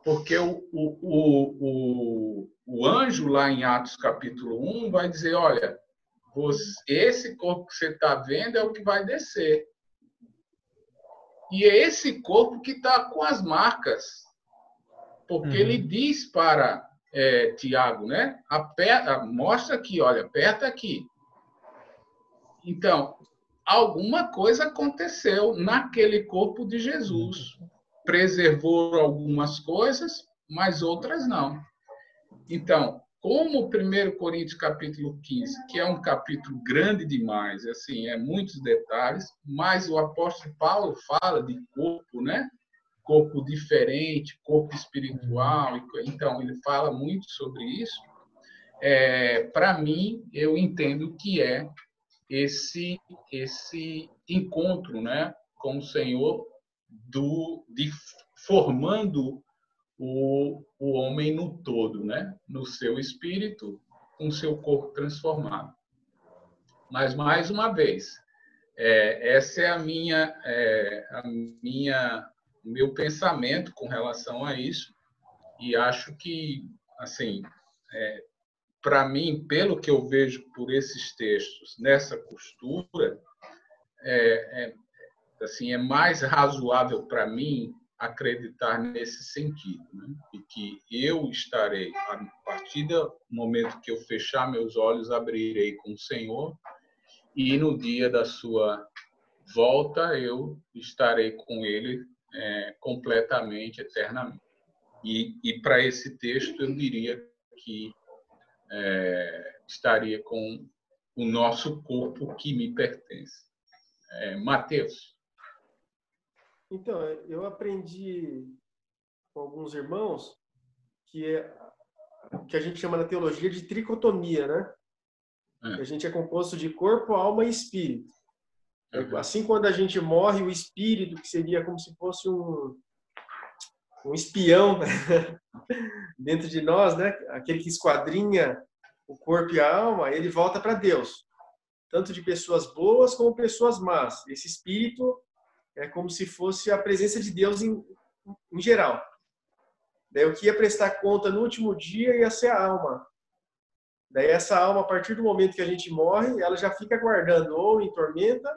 Porque o anjo lá em Atos capítulo 1 vai dizer, olha, esse corpo que você está vendo é o que vai descer. E é esse corpo que está com as marcas. Porque ele diz para Tiago, né? Mostra aqui, olha, aperta aqui. Então, alguma coisa aconteceu naquele corpo de Jesus. Preservou algumas coisas, mas outras não. Então, como o 1 Coríntios capítulo 15, que é um capítulo grande demais, assim, muitos detalhes, mas o apóstolo Paulo fala de corpo, né? Corpo diferente, corpo espiritual. Então, ele fala muito sobre isso. Para mim, eu entendo que é esse encontro, né, com o Senhor, formando o homem no todo, né, no seu espírito, com o seu corpo transformado. Mas, mais uma vez, essa é o meu pensamento com relação a isso, e acho que, assim, para mim, pelo que eu vejo por esses textos, nessa costura, assim, é mais razoável para mim acreditar nesse sentido, né? E que eu estarei, a partir do momento que eu fechar meus olhos, abrirei com o Senhor, e no dia da sua volta eu estarei com Ele completamente, eternamente. E para esse texto eu diria que estaria com o nosso corpo que me pertence. Mateus. Então, eu aprendi com alguns irmãos que a gente chama na teologia de tricotomia, né? A gente é composto de corpo, alma e espírito. Assim, quando a gente morre, o espírito, que seria como se fosse um espião dentro de nós, né? Aquele que esquadrinha o corpo e a alma, ele volta para Deus. Tanto de pessoas boas como pessoas más. Esse espírito é como se fosse a presença de Deus em geral. Daí o que ia prestar conta no último dia ia ser a alma. Daí essa alma, a partir do momento que a gente morre, ela já fica aguardando ou em tormenta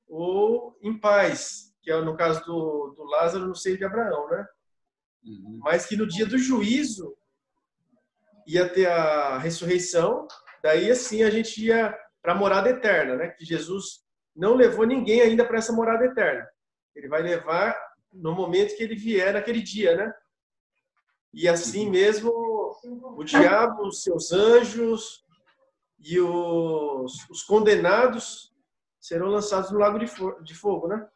ou em paz, que é no caso do Lázaro no seio de Abraão, né? Mas que no dia do juízo ia ter a ressurreição, daí assim a gente ia para a morada eterna, né? Que Jesus não levou ninguém ainda para essa morada eterna. Ele vai levar no momento que ele vier naquele dia, né? E assim mesmo o diabo, os seus anjos e os condenados serão lançados no lago de fogo, né?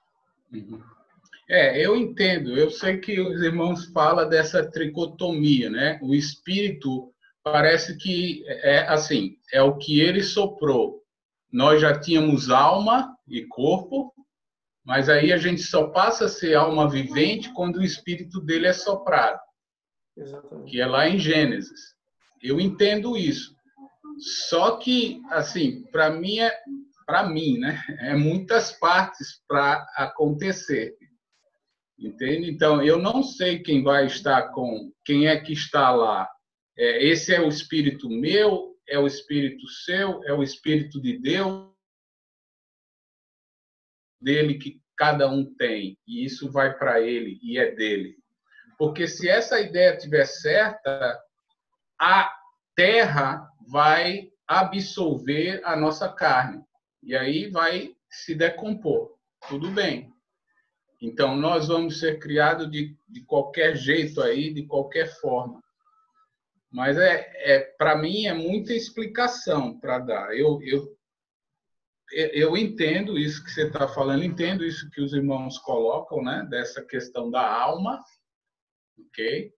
Eu entendo. Eu sei que os irmãos falam dessa tricotomia, né? O espírito parece que assim, é o que ele soprou. Nós já tínhamos alma e corpo, mas aí a gente só passa a ser alma vivente quando o espírito dele é soprado. Exatamente. Que é lá em Gênesis. Eu entendo isso. Só que, assim, para mim, né? É muitas partes para acontecer. Entende? Então, eu não sei quem vai estar quem é que está lá. Esse é o espírito meu, é o espírito seu, é o espírito de Deus, dele que cada um tem, e isso vai para ele e é dele. Porque se essa ideia estiver certa, a terra vai absorver a nossa carne, e aí vai se decompor. Tudo bem. Então, nós vamos ser criados de qualquer jeito aí, de qualquer forma. Mas, para mim, é muita explicação para dar. Eu entendo isso que você está falando, entendo isso que os irmãos colocam, né? Dessa questão da alma, ok?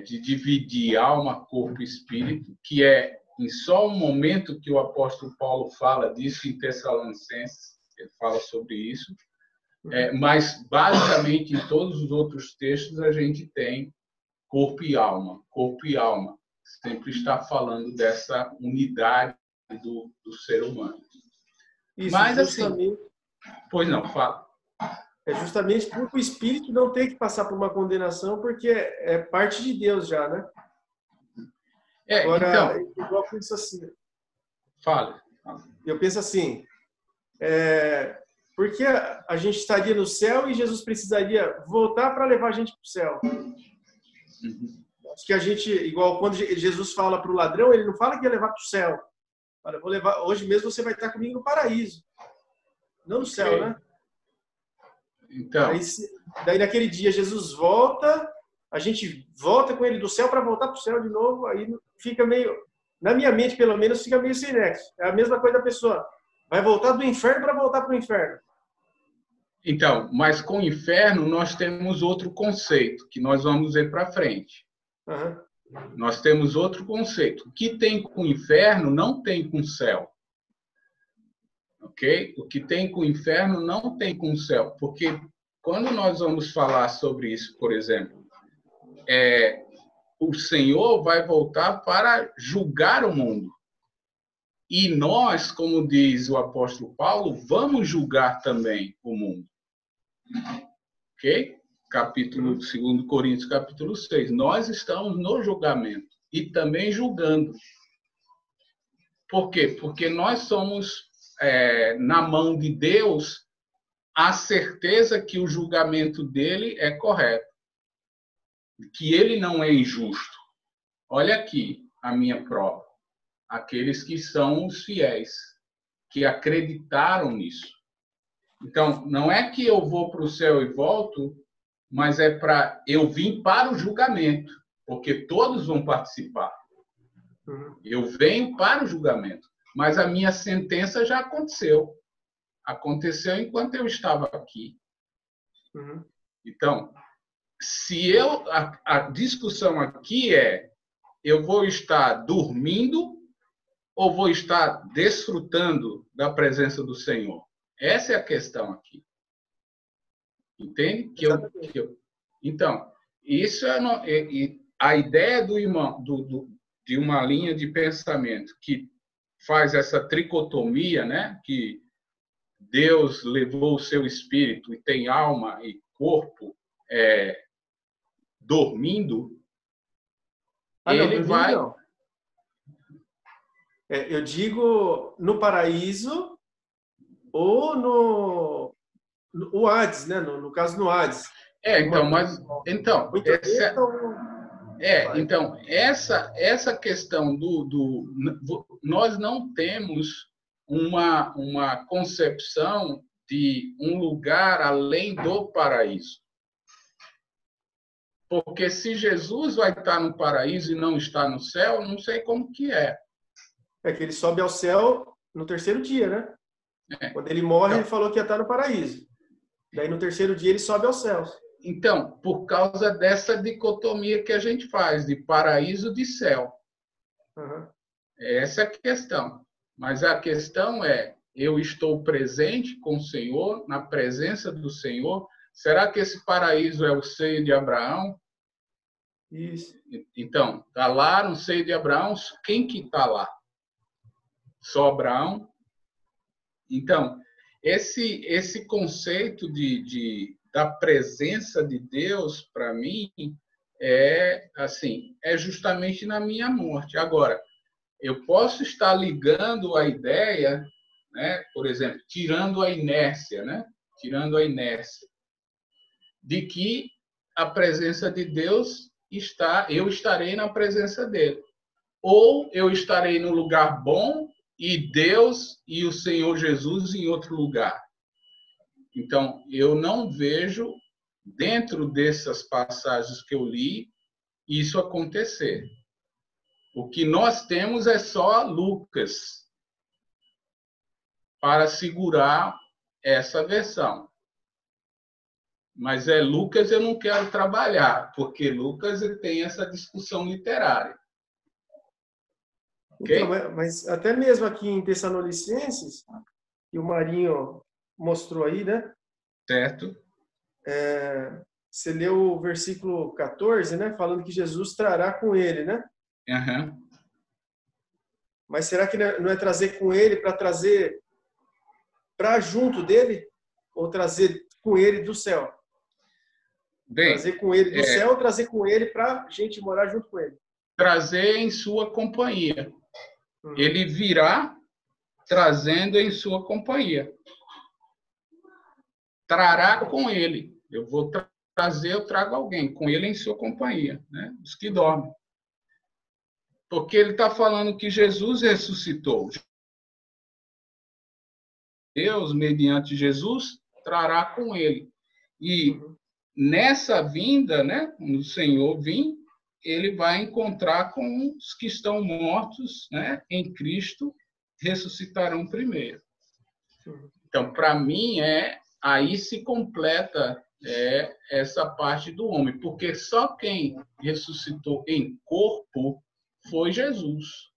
De dividir alma, corpo e espírito, que é em só um momento que o apóstolo Paulo fala disso em Tessalonicenses, ele fala sobre isso. Mas, basicamente, em todos os outros textos, a gente tem corpo e alma. Corpo e alma. Sempre está falando dessa unidade do ser humano. Isso, mas, justamente, Pois não, fala. É justamente por o espírito não ter que passar por uma condenação, porque é parte de Deus já, né? Agora, então, eu penso assim. Fala. Eu penso assim, por que a gente estaria no céu e Jesus precisaria voltar para levar a gente para o céu? Acho que a gente, igual quando Jesus fala para o ladrão, ele não fala que ia levar para o céu. Fala, vou levar, hoje mesmo você vai estar comigo no paraíso. Não no céu, né? Então. Daí naquele dia Jesus volta, a gente volta com ele do céu para voltar para o céu de novo, aí fica meio, na minha mente pelo menos, fica meio sem nexo. É a mesma coisa da pessoa. Vai voltar do inferno para voltar para o inferno. Então, mas com o inferno nós temos outro conceito, que nós vamos ver para frente. Uhum. Nós temos outro conceito. O que tem com o inferno não tem com o céu. Ok? O que tem com o inferno não tem com o céu. Porque quando nós vamos falar sobre isso, por exemplo, o Senhor vai voltar para julgar o mundo. E nós, como diz o apóstolo Paulo, vamos julgar também o mundo. Ok? Capítulo 2 Coríntios, capítulo 6. Nós estamos no julgamento e também julgando. Por quê? Porque nós somos, na mão de Deus, a certeza que o julgamento dele é correto. Que ele não é injusto. Olha aqui a minha prova. Aqueles que são os fiéis, que acreditaram nisso. Então, não é que eu vou para o céu e volto, mas é para eu vim para o julgamento, porque todos vão participar. Eu venho para o julgamento, mas a minha sentença já aconteceu. Aconteceu enquanto eu estava aqui. Então, se a discussão aqui eu vou estar dormindo ou vou estar desfrutando da presença do Senhor? Essa é a questão aqui. Entende? Então, isso a ideia do irmão, de uma linha de pensamento que faz essa tricotomia, né? Que Deus levou o seu espírito e tem alma e corpo dormindo, ele vai... Não. Eu digo no paraíso ou no Hades, né? No caso, no Hades. Essa questão nós não temos uma concepção de um lugar além do paraíso. Porque se Jesus vai estar no paraíso e não está no céu, não sei como que é. É que ele sobe ao céu no terceiro dia, né? Quando ele morre, ele falou que ia estar no paraíso. Daí, no terceiro dia, ele sobe aos céus. Então, por causa dessa dicotomia que a gente faz, de paraíso e de céu. Essa é a questão. Mas a questão eu estou presente com o Senhor, na presença do Senhor. Será que esse paraíso é o seio de Abraão? Isso. Então, está lá no seio de Abraão. Quem que está lá? Só Abraão? Então, esse conceito da presença de Deus, para mim, é justamente na minha morte. Agora, eu posso estar ligando a ideia, né, por exemplo, tirando a inércia, né? Tirando a inércia de que a presença de Deus eu estarei na presença dele. Ou eu estarei no lugar bom e Deus e o Senhor Jesus em outro lugar. Então, eu não vejo, dentro dessas passagens que eu li, isso acontecer. O que nós temos é só Lucas para segurar essa versão. Mas Lucas eu não quero trabalhar, porque Lucas tem essa discussão literária. Okay? Então, mas até mesmo aqui em Tessalonicenses, que o Marinho mostrou aí, né? Certo. Você leu o versículo 14, né? Falando que Jesus trará com ele, né? Mas será que não é trazer com ele para trazer para junto dele? ou trazer com ele do céu? Bem, trazer com ele do céu ou trazer com ele para a gente morar junto com ele? Trazer em sua companhia. Ele virá trazendo em sua companhia. Trará com ele. Eu vou trazer, eu trago alguém com ele em sua companhia, né? Os que dormem. Porque ele está falando que Jesus ressuscitou. Deus, mediante Jesus, trará com ele. E nessa vinda, né, quando o Senhor vir, ele vai encontrar com os que estão mortos, né, em Cristo, ressuscitarão primeiro. Então, para mim, aí se completa essa parte do homem, porque só quem ressuscitou em corpo foi Jesus,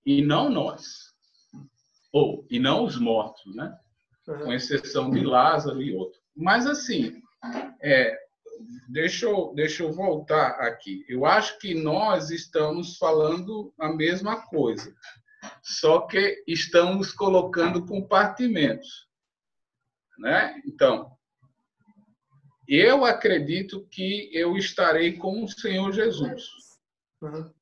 e não nós, e não os mortos, né? Com exceção de Lázaro e outro. Mas, assim, deixa eu voltar aqui. Eu acho que nós estamos falando a mesma coisa, só que estamos colocando compartimentos, né? Então, eu acredito que eu estarei com o Senhor Jesus.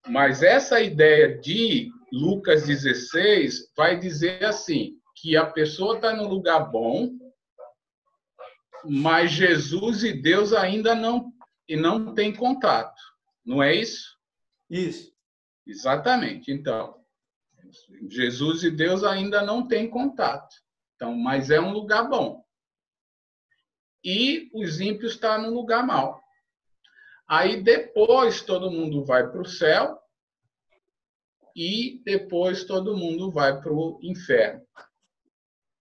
Mas essa ideia de Lucas 16 vai dizer assim, que a pessoa está no lugar bom, mas Jesus e Deus ainda não tem contato. Não é isso? Isso. Exatamente. Então, Jesus e Deus ainda não têm contato. Então, mas é um lugar bom. E os ímpios estão no lugar mau. Aí depois todo mundo vai para o céu e depois todo mundo vai para o inferno.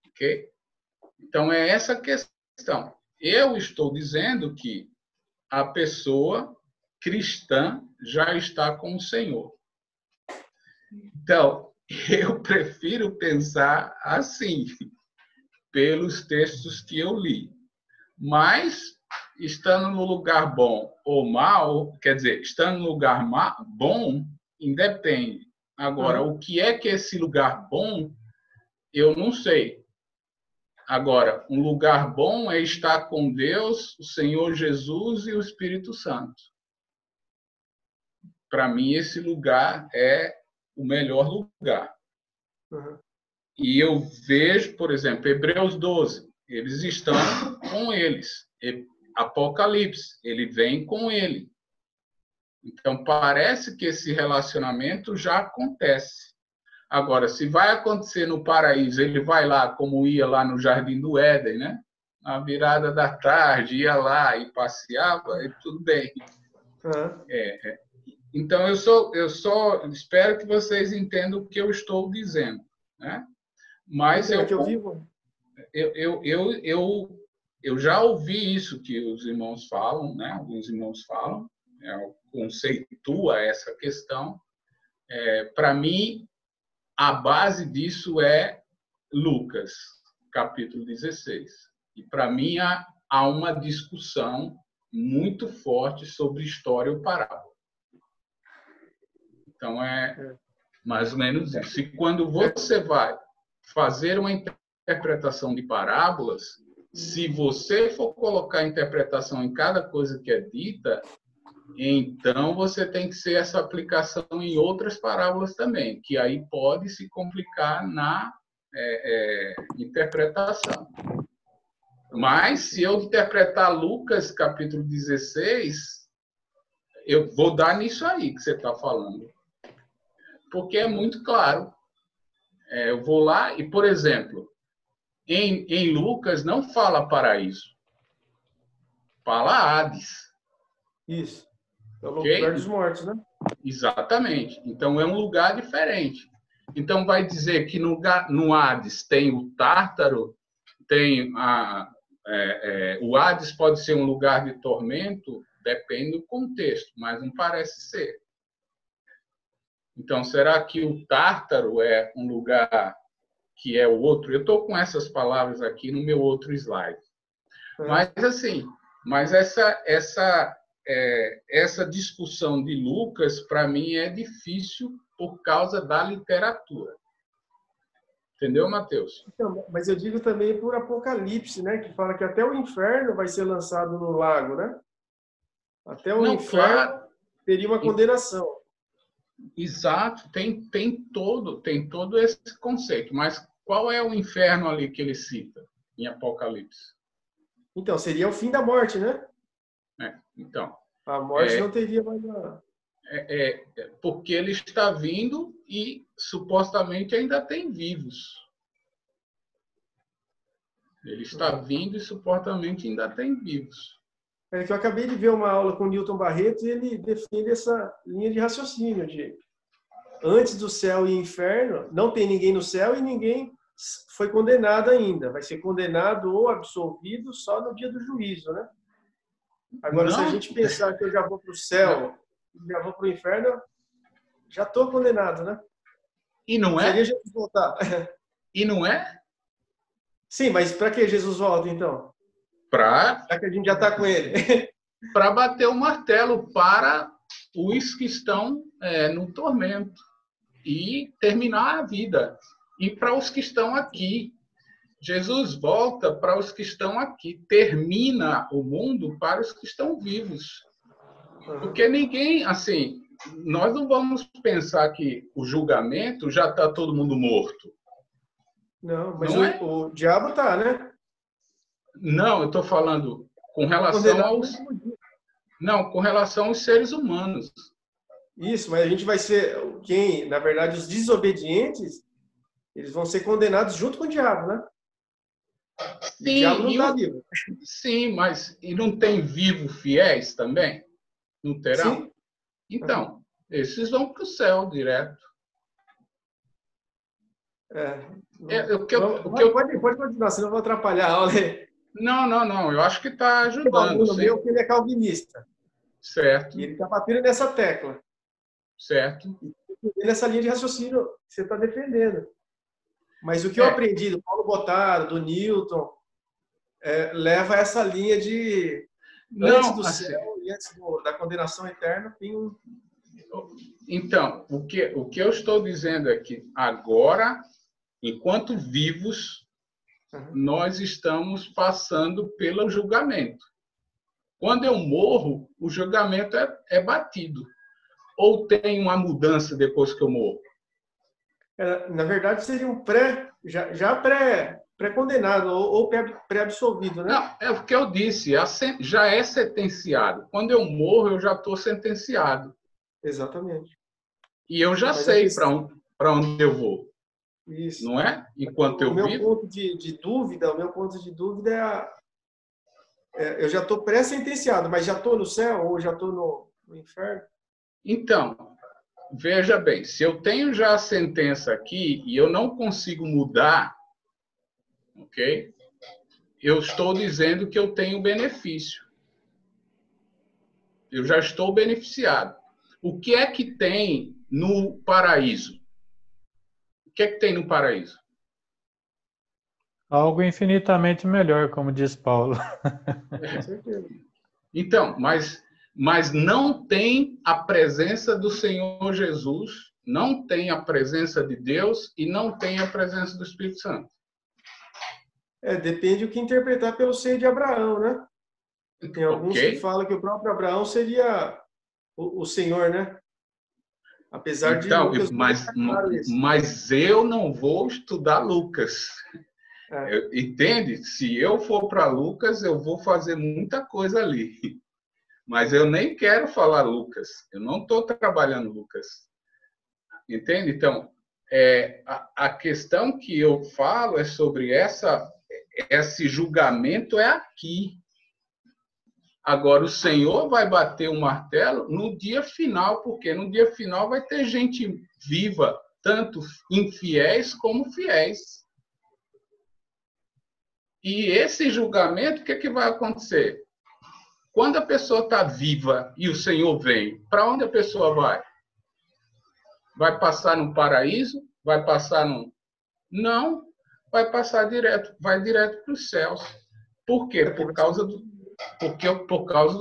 Ok? Então, é essa questão. Eu estou dizendo que a pessoa cristã já está com o Senhor. Então, eu prefiro pensar assim, pelos textos que eu li. Mas, estando no lugar bom ou mal, quer dizer, estando no lugar bom, independe. Agora, o que é que esse lugar bom, eu não sei. Agora, um lugar bom é estar com Deus, o Senhor Jesus e o Espírito Santo. Para mim, esse lugar é o melhor lugar. E eu vejo, por exemplo, Hebreus 12, eles estão com eles. Apocalipse, ele vem com ele. Então, parece que esse relacionamento já acontece. Agora, se vai acontecer no paraíso, ele vai lá, como ia lá no Jardim do Éden, né? Na virada da tarde, ia lá e passeava, e tudo bem. Então, eu só espero que vocês entendam o que eu estou dizendo, né? Mas eu já ouvi isso que os irmãos falam, né? Alguns irmãos falam, conceitua essa questão. Para mim, a base disso é Lucas, capítulo 16. E, para mim, há uma discussão muito forte sobre história ou parábola. Então, é mais ou menos isso. E quando você vai fazer uma interpretação de parábolas, se você for colocar a interpretação em cada coisa que é dita, então você tem que ser essa aplicação em outras parábolas também, que aí pode se complicar na interpretação. Mas, se eu interpretar Lucas, capítulo 16, eu vou dar nisso aí que você está falando. Porque é muito claro. Eu vou lá e, por exemplo, em Lucas não fala paraíso. Fala Hades. Isso. É o lugar dos mortos, né? Exatamente. Então, é um lugar diferente. Então, vai dizer que no Hades tem o Tártaro, tem o Hades pode ser um lugar de tormento, depende do contexto, mas não parece ser. Então, será que o Tártaro é um lugar que é o outro? Eu estou com essas palavras aqui no meu outro slide. Mas, assim, essa discussão de Lucas, para mim, é difícil por causa da literatura. Entendeu, Mateus? Então, mas eu digo também por Apocalipse, né? Que fala que até o inferno vai ser lançado no lago, né? Até o inferno teria uma condenação. Exato, tem todo esse conceito. Mas qual é o inferno ali que ele cita em Apocalipse? Então, seria o fim da morte, né? Então, a morte não teria mais nada. Porque ele está vindo e supostamente ainda tem vivos. Ele está vindo e supostamente ainda tem vivos. É que eu acabei de ver uma aula com o Newton Barreto e ele defende essa linha de raciocínio de antes do céu e inferno, não tem ninguém no céu e ninguém foi condenado ainda. Vai ser condenado ou absolvido só no dia do juízo, né? Agora, se a gente pensar que eu já vou para o céu, já vou para o inferno, já estou condenado, né? E não é? Seria Jesus voltar. E não é? Sim, mas para que Jesus volta, então? Já que a gente já está com ele. Para bater o martelo para os que estão no tormento e terminar a vida. E para os que estão aqui. Jesus volta para os que estão aqui. Termina o mundo para os que estão vivos. Porque ninguém, assim, nós não vamos pensar que o julgamento já está todo mundo morto. Não, mas o diabo está, né? Não, eu estou falando com relação aos... Não, com relação aos seres humanos. Isso, mas a gente vai ser... Na verdade, os desobedientes, eles vão ser condenados junto com o diabo, né? Sim, o diabo não está vivo. Sim, mas e não tem vivo fiéis também? Não terão? Sim. Então, esses vão para o céu direto. Pode continuar, senão eu vou atrapalhar a aula. Não. Eu acho que está ajudando. Tem um aluno meu que ele é calvinista. Certo. E ele está batendo nessa tecla. Certo. E nessa linha de raciocínio que você está defendendo. Mas o que eu aprendi do Paulo Bottaro, do Newton, leva a essa linha de antes do céu e antes da condenação eterna tem um... Então, o que eu estou dizendo é que agora, enquanto vivos, nós estamos passando pelo julgamento. Quando eu morro, o julgamento é batido. Ou tem uma mudança depois que eu morro? Na verdade, seria um pré-condenado ou pré-absolvido, né? Não, é o que eu disse, já é sentenciado. Quando eu morro, eu já estou sentenciado. Exatamente. E eu já sei para onde eu vou. Isso. Não é? Enquanto eu vivo. O meu ponto de dúvida eu já estou pré-sentenciado, mas já estou no céu ou já estou no inferno? Então, veja bem, se eu tenho já a sentença aqui e eu não consigo mudar, ok? Eu estou dizendo que eu tenho benefício. Eu já estou beneficiado. O que é que tem no paraíso? O que é que tem no paraíso? Algo infinitamente melhor, como diz Paulo. Com certeza. Então, mas não tem a presença do Senhor Jesus, não tem a presença de Deus e não tem a presença do Espírito Santo. Depende do que interpretar pelo seio de Abraão, né? Tem alguns que falam que o próprio Abraão seria o Senhor, né? Apesar de Lucas mas eu não vou estudar Lucas. Entende? Se eu for para Lucas, eu vou fazer muita coisa ali. Mas eu nem quero falar Lucas. Eu não estou trabalhando Lucas. Entende? Então, a questão que eu falo é sobre esse julgamento aqui. Agora, o Senhor vai bater o martelo no dia final, porque no dia final vai ter gente viva, tanto infiéis como fiéis. E esse julgamento, o que é que vai acontecer? Quando a pessoa está viva e o Senhor vem, para onde a pessoa vai? Vai passar no paraíso? Vai passar no... Não, vai passar direto, vai direto para os céus. Por quê? Por causa do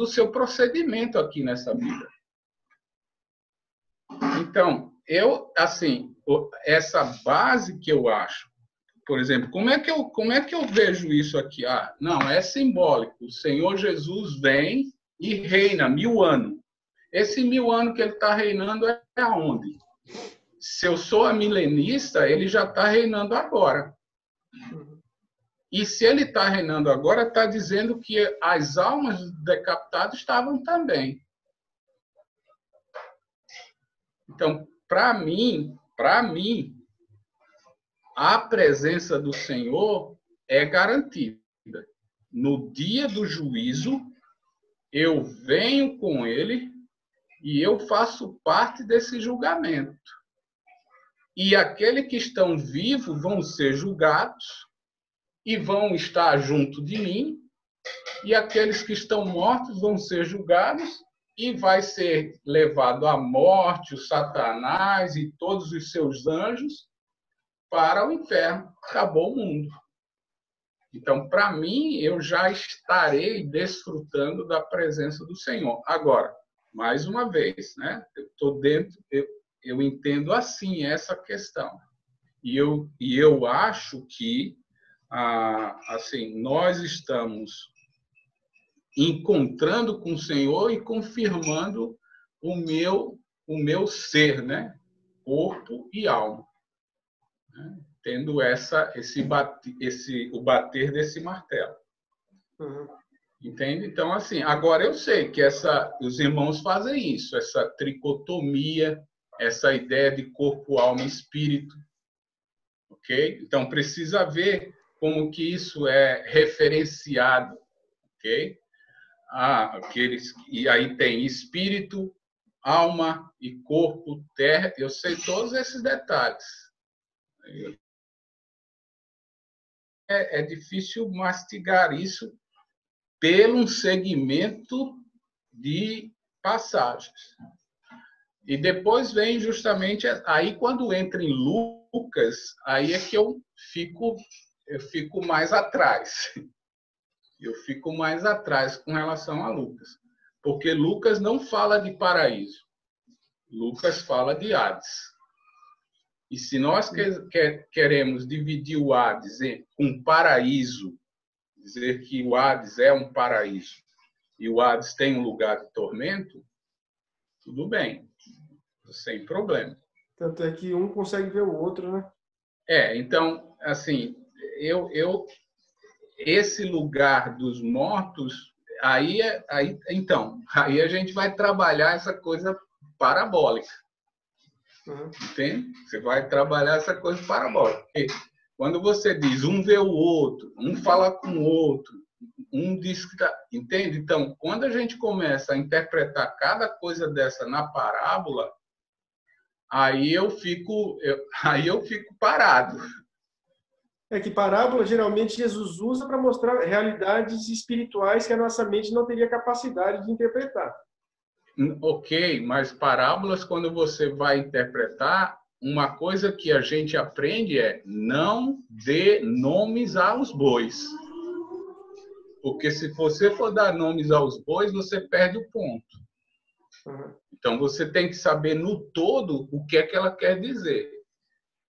seu procedimento aqui nessa vida. Então, essa base que eu acho por exemplo, como é que eu vejo isso aqui? Ah, não, é simbólico. O Senhor Jesus vem e reina 1000 anos. Esse 1000 anos que ele está reinando é aonde? Se eu sou amilenista, ele já está reinando agora. E se ele está reinando agora, está dizendo que as almas decapitadas estavam também. Então, para mim, a presença do Senhor é garantida. No dia do juízo, eu venho com ele e eu faço parte desse julgamento. E aqueles que estão vivos vão ser julgados e vão estar junto de mim, e aqueles que estão mortos vão ser julgados e vai ser levado à morte o Satanás e todos os seus anjos para o inferno. Acabou o mundo. Então, para mim, eu já estarei desfrutando da presença do Senhor. Agora, mais uma vez, né? Eu estou dentro, eu entendo assim essa questão. E eu acho que assim, nós estamos encontrando com o Senhor e confirmando o meu ser, né? Corpo e alma. Né? Tendo o bater desse martelo. Uhum. Entende? Então, assim, agora eu sei que os irmãos fazem isso, essa tricotomia, essa ideia de corpo, alma e espírito. Ok? Então, precisa ver como que isso é referenciado. Ok? E aí tem espírito, alma e corpo, terra. Eu sei todos esses detalhes. É difícil mastigar isso pelo segmento de passagens. E depois vem justamente aí quando entra em Lucas, aí é que eu fico mais atrás. Eu fico mais atrás com relação a Lucas, porque Lucas não fala de paraíso. Lucas fala de Hades. E se nós queremos dividir o Hades com paraíso, dizer que o Hades é um paraíso e o Hades tem um lugar de tormento, tudo bem, sem problema. Tanto é que um consegue ver o outro, né? Então, assim, esse lugar dos mortos, aí a gente vai trabalhar essa coisa parabólica. Uhum. Entende? Você vai trabalhar essa coisa parabólica. Porque quando você diz um vê o outro, um fala com o outro, um diz que tá, entende? Então, quando a gente começa a interpretar cada coisa dessa na parábola, aí eu fico parado. É que parábola, geralmente, Jesus usa para mostrar realidades espirituais que a nossa mente não teria capacidade de interpretar. Ok, mas parábolas, quando você vai interpretar, uma coisa que a gente aprende é não dê nomes aos bois. Porque se você for dar nomes aos bois, você perde o ponto. Uhum. Então, você tem que saber no todo o que é que ela quer dizer.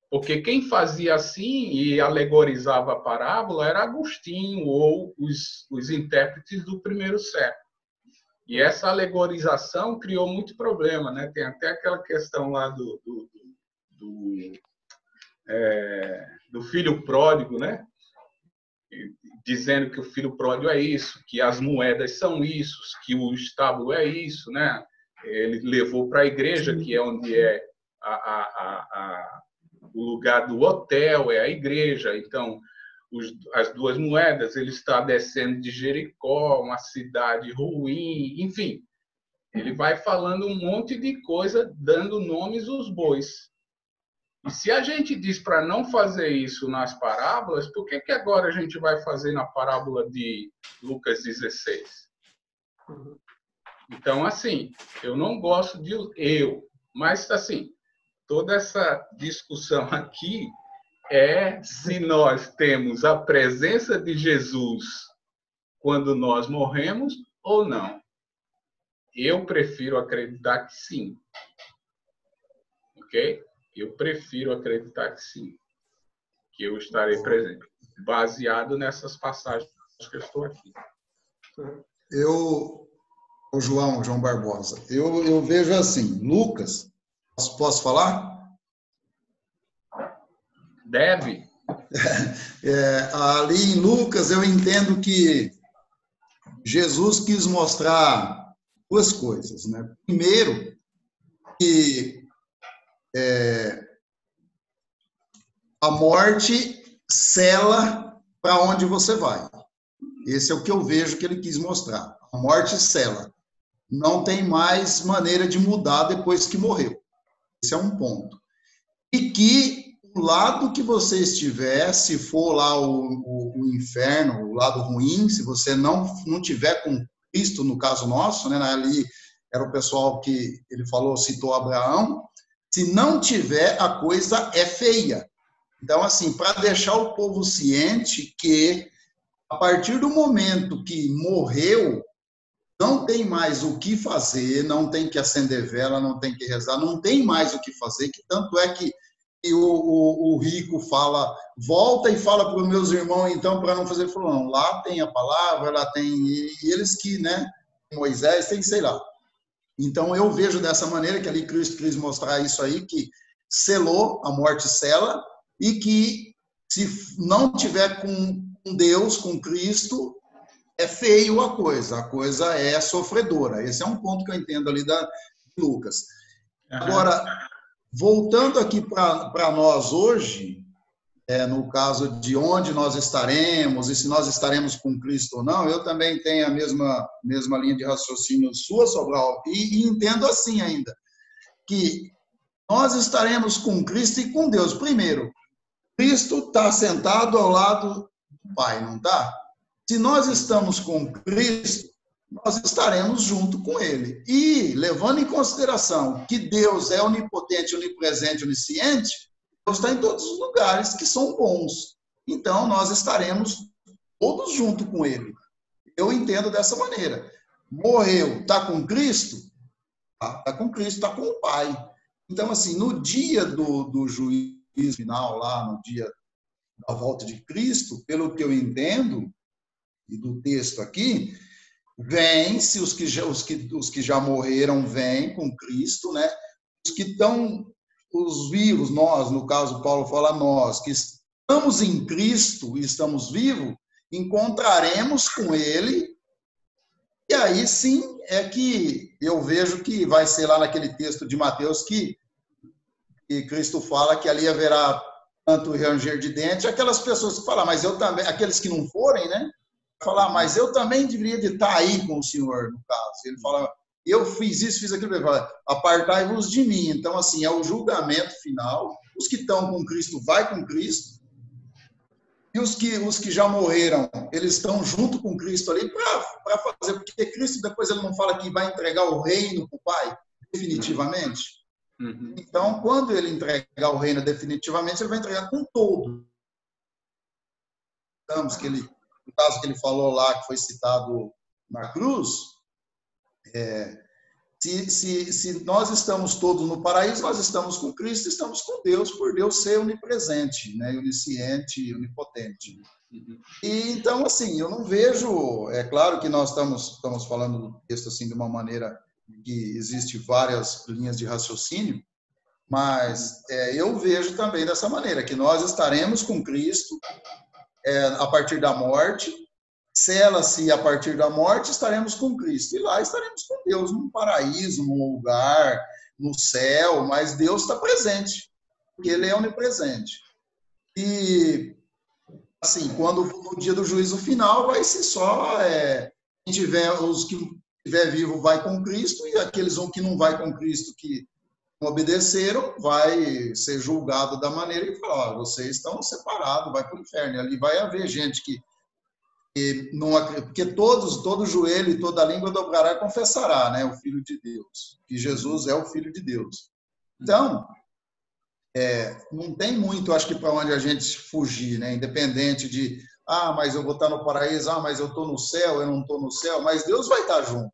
Porque quem fazia assim e alegorizava a parábola era Agostinho ou os intérpretes do primeiro século. E essa alegorização criou muito problema, né? Tem até aquela questão lá do filho pródigo, né? Dizendo que o filho pródigo é isso, que as moedas são isso, que o estábulo é isso, né? Ele levou para a igreja, que é onde é o lugar do hotel, é a igreja. Então, as duas moedas, ele está descendo de Jericó, uma cidade ruim, enfim. Ele vai falando um monte de coisa, dando nomes aos bois. E se a gente diz para não fazer isso nas parábolas, por que agora a gente vai fazer na parábola de Lucas 16? Então, assim, eu não gosto mas, assim, toda essa discussão aqui é se nós temos a presença de Jesus quando nós morremos ou não. Eu prefiro acreditar que sim. Ok? Eu prefiro acreditar que sim. que eu estarei presente, baseado nessas passagens que eu estou aqui. O João Barbosa, eu vejo assim, Lucas, posso falar? Deve. Ali em Lucas, eu entendo que Jesus quis mostrar duas coisas, né? Primeiro, que a morte sela para onde você vai. Esse é o que eu vejo que ele quis mostrar. A morte sela. Não tem mais maneira de mudar depois que morreu. Esse é um ponto. E que o lado que você estiver, se for lá o inferno, o lado ruim, se você não tiver com Cristo, no caso nosso, né, ali era o pessoal que ele falou, citou Abraão, se não tiver, a coisa é feia. Então, assim, para deixar o povo ciente que, a partir do momento que morreu, não tem mais o que fazer, não tem que acender vela, não tem que rezar, não tem mais o que fazer, que tanto é que o rico fala, volta e fala para os meus irmãos, então, para não fazer, falou, não, lá tem a palavra, lá tem, e eles que, né, Moisés, tem, sei lá. Então, eu vejo dessa maneira, que ali Cristo quis mostrar isso aí, que selou, a morte sela, e que se não tiver com Deus, com Cristo, é feio a coisa é sofredora. Esse é um ponto que eu entendo ali da Lucas. Agora, voltando aqui para nós hoje, no caso de onde nós estaremos e se nós estaremos com Cristo ou não, eu também tenho a mesma linha de raciocínio sua, Sobral, e entendo assim ainda, que nós estaremos com Cristo e com Deus. Primeiro, Cristo está sentado ao lado do Pai, não está? Se nós estamos com Cristo, nós estaremos junto com Ele. E, levando em consideração que Deus é onipotente, onipresente, onisciente, Deus está em todos os lugares que são bons. Então, nós estaremos todos junto com Ele. Eu entendo dessa maneira. Morreu, está com Cristo? Está com Cristo, está com o Pai. Então, assim, no dia do juízo final, lá no dia da volta de Cristo, pelo que eu entendo, e do texto aqui, vem-se os que já morreram, vêm com Cristo, né? Os que estão, os vivos, nós, no caso, Paulo fala nós, que estamos em Cristo e estamos vivos, encontraremos com Ele, e aí sim é que eu vejo que vai ser lá naquele texto de Mateus que Cristo fala que ali haverá tanto ranger de dentes, aquelas pessoas que falam, mas eu também, aqueles que não forem, né? Falar, mas eu também deveria de estar aí com o Senhor, no caso. Ele fala, eu fiz isso, fiz aquilo. Ele fala, apartai-vos de mim. Então, assim, é o julgamento final. Os que estão com Cristo, vai com Cristo. E os que já morreram, eles estão junto com Cristo ali para fazer, porque Cristo depois ele não fala que vai entregar o reino para o Pai, definitivamente. Então, quando ele entregar o reino definitivamente, ele vai entregar com todo. Que ele, no caso que ele falou lá, que foi citado na cruz, se nós estamos todos no paraíso, nós estamos com Cristo, estamos com Deus, por Deus ser onipresente, né? Onisciente, onipotente. E, então, assim, eu não vejo... É claro que nós estamos falando do texto assim, de uma maneira que existe várias linhas de raciocínio, mas eu vejo também dessa maneira, que nós estaremos com Cristo a partir da morte, sela-se a partir da morte, estaremos com Cristo. E lá estaremos com Deus, num paraíso, num lugar, no céu, mas Deus está presente, porque Ele é onipresente. E, assim, quando no dia do juízo final, vai ser só, quem tiver, os que estiver vivo vai com Cristo, e aqueles que não vai com Cristo, que não obedeceram, vai ser julgado da maneira que fala, vocês estão separados, vai para o inferno. E ali vai haver gente que não, porque todo joelho e toda língua dobrará e confessará, né, o Filho de Deus, que Jesus é o Filho de Deus. Então, não tem muito, acho que, para onde a gente fugir, né, independente de, mas eu vou estar no paraíso, mas eu estou no céu, eu não estou no céu, mas Deus vai estar junto,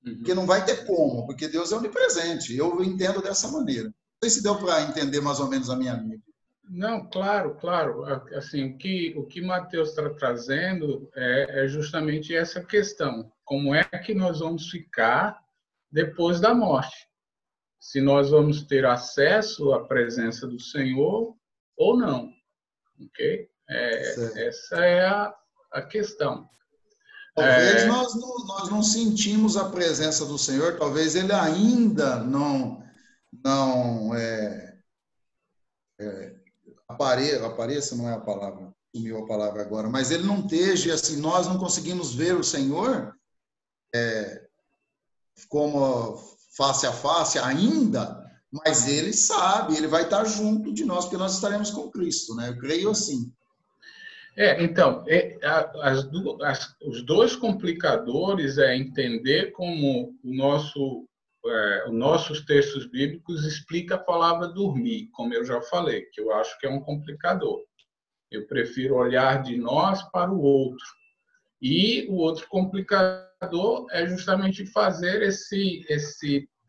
porque não vai ter como, porque Deus é onipresente, eu entendo dessa maneira. Não sei se deu para entender mais ou menos a minha linha. Não, claro, claro. Assim, o que Mateus está trazendo é justamente essa questão. Como é que nós vamos ficar depois da morte? Se nós vamos ter acesso à presença do Senhor ou não. Ok? Essa é a questão. Talvez nós não sentimos a presença do Senhor, talvez ele ainda não apareça, não é a palavra, sumiu a palavra agora, mas ele não esteja, assim, nós não conseguimos ver o Senhor como face a face ainda, mas ele sabe, ele vai estar junto de nós, porque nós estaremos com Cristo, né? Eu creio assim. Então, os dois complicadores é entender como os nossos textos bíblicos explica a palavra dormir, como eu já falei, que eu acho que é um complicador. Eu prefiro olhar de nós para o outro. E o outro complicador é justamente fazer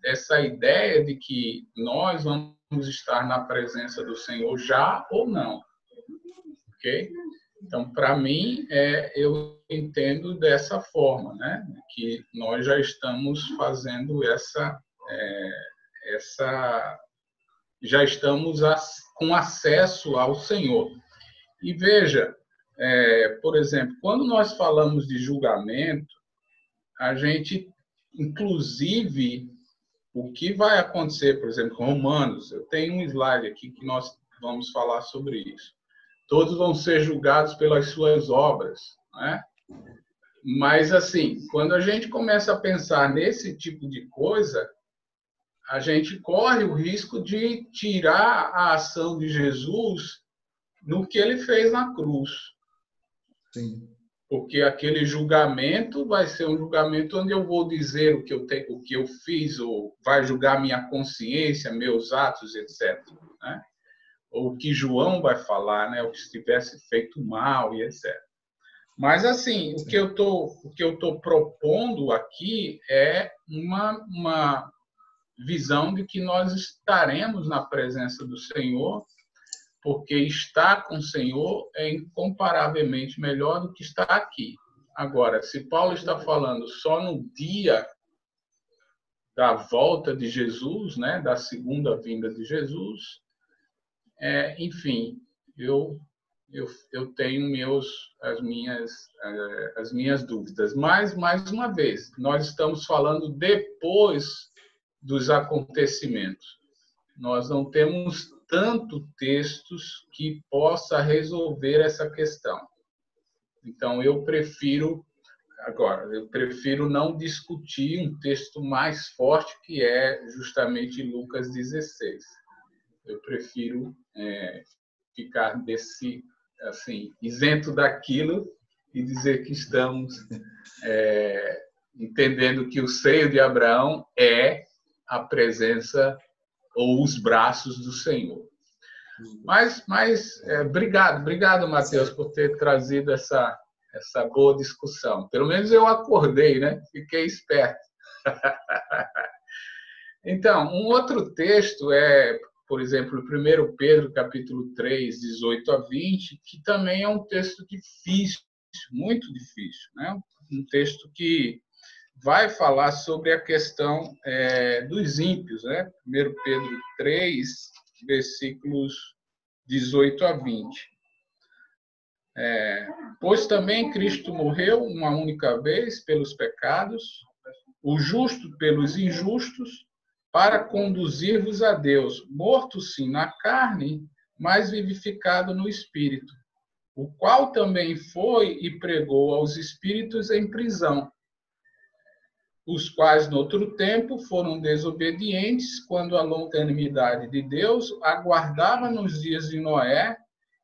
essa ideia de que nós vamos estar na presença do Senhor já ou não. Ok? Então, para mim, eu entendo dessa forma, né? Que nós já estamos fazendo já estamos com acesso ao Senhor. E veja, por exemplo, quando nós falamos de julgamento, a gente, inclusive, o que vai acontecer, por exemplo, com Romanos, eu tenho um slide aqui que nós vamos falar sobre isso. Todos vão ser julgados pelas suas obras, né? Mas, assim, quando a gente começa a pensar nesse tipo de coisa, a gente corre o risco de tirar a ação de Jesus no que ele fez na cruz. Sim. Porque aquele julgamento vai ser um julgamento onde eu vou dizer o que eu fiz, ou vai julgar minha consciência, meus atos, etc., né? Ou o que João vai falar, né? O que tivesse feito mal e etc. Mas, assim, o que eu tô propondo aqui é uma visão de que nós estaremos na presença do Senhor, porque estar com o Senhor é incomparavelmente melhor do que estar aqui. Agora, se Paulo está falando só no dia da volta de Jesus, né? Da segunda vinda de Jesus, enfim, eu tenho as minhas dúvidas. Mas, mais uma vez, nós estamos falando depois dos acontecimentos. Nós não temos tanto textos que possa resolver essa questão. Então, eu prefiro não discutir um texto mais forte, que é justamente Lucas 16. Eu prefiro ficar isento daquilo e dizer que estamos entendendo que o seio de Abraão é a presença ou os braços do Senhor. Mas obrigado, Mateus, por ter trazido essa boa discussão. Pelo menos eu acordei, né? Fiquei esperto. Então, um outro texto por exemplo, 1 Pedro, capítulo 3, 18 a 20, que também é um texto difícil, muito difícil, né? Um texto que vai falar sobre a questão dos ímpios, né? 1 Pedro 3, versículos 18 a 20. Pois também Cristo morreu uma única vez pelos pecados, o justo pelos injustos, para conduzir-vos a Deus, morto sim na carne, mas vivificado no Espírito, o qual também foi e pregou aos espíritos em prisão, os quais, no outro tempo, foram desobedientes, quando a longanimidade de Deus aguardava nos dias de Noé,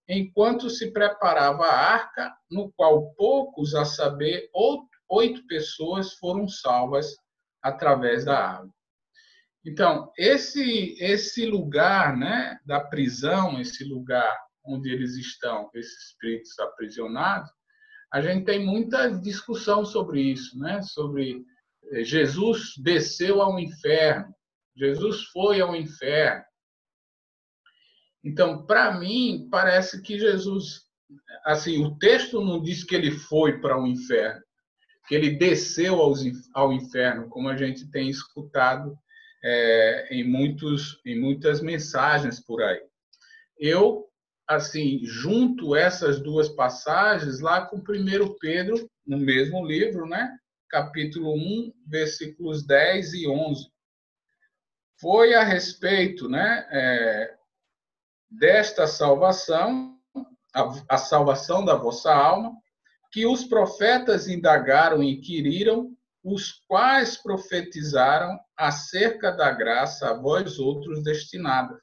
enquanto se preparava a arca, no qual poucos, a saber, 8 pessoas foram salvas através da água. Então, esse lugar, né, da prisão, esse lugar onde eles estão, esses espíritos aprisionados, a gente tem muita discussão sobre isso, né? Sobre Jesus desceu ao inferno, Jesus foi ao inferno. Então, para mim, parece que Jesus, assim, o texto não diz que ele foi para o inferno, que ele desceu ao inferno, como a gente tem escutado em muitas mensagens por aí. Eu, assim, junto essas duas passagens lá com 1 Pedro, no mesmo livro, né? Capítulo 1, versículos 10 e 11. Foi a respeito, né, desta salvação, a salvação da vossa alma, que os profetas indagaram e inquiriram, os quais profetizaram acerca da graça a vós outros destinada,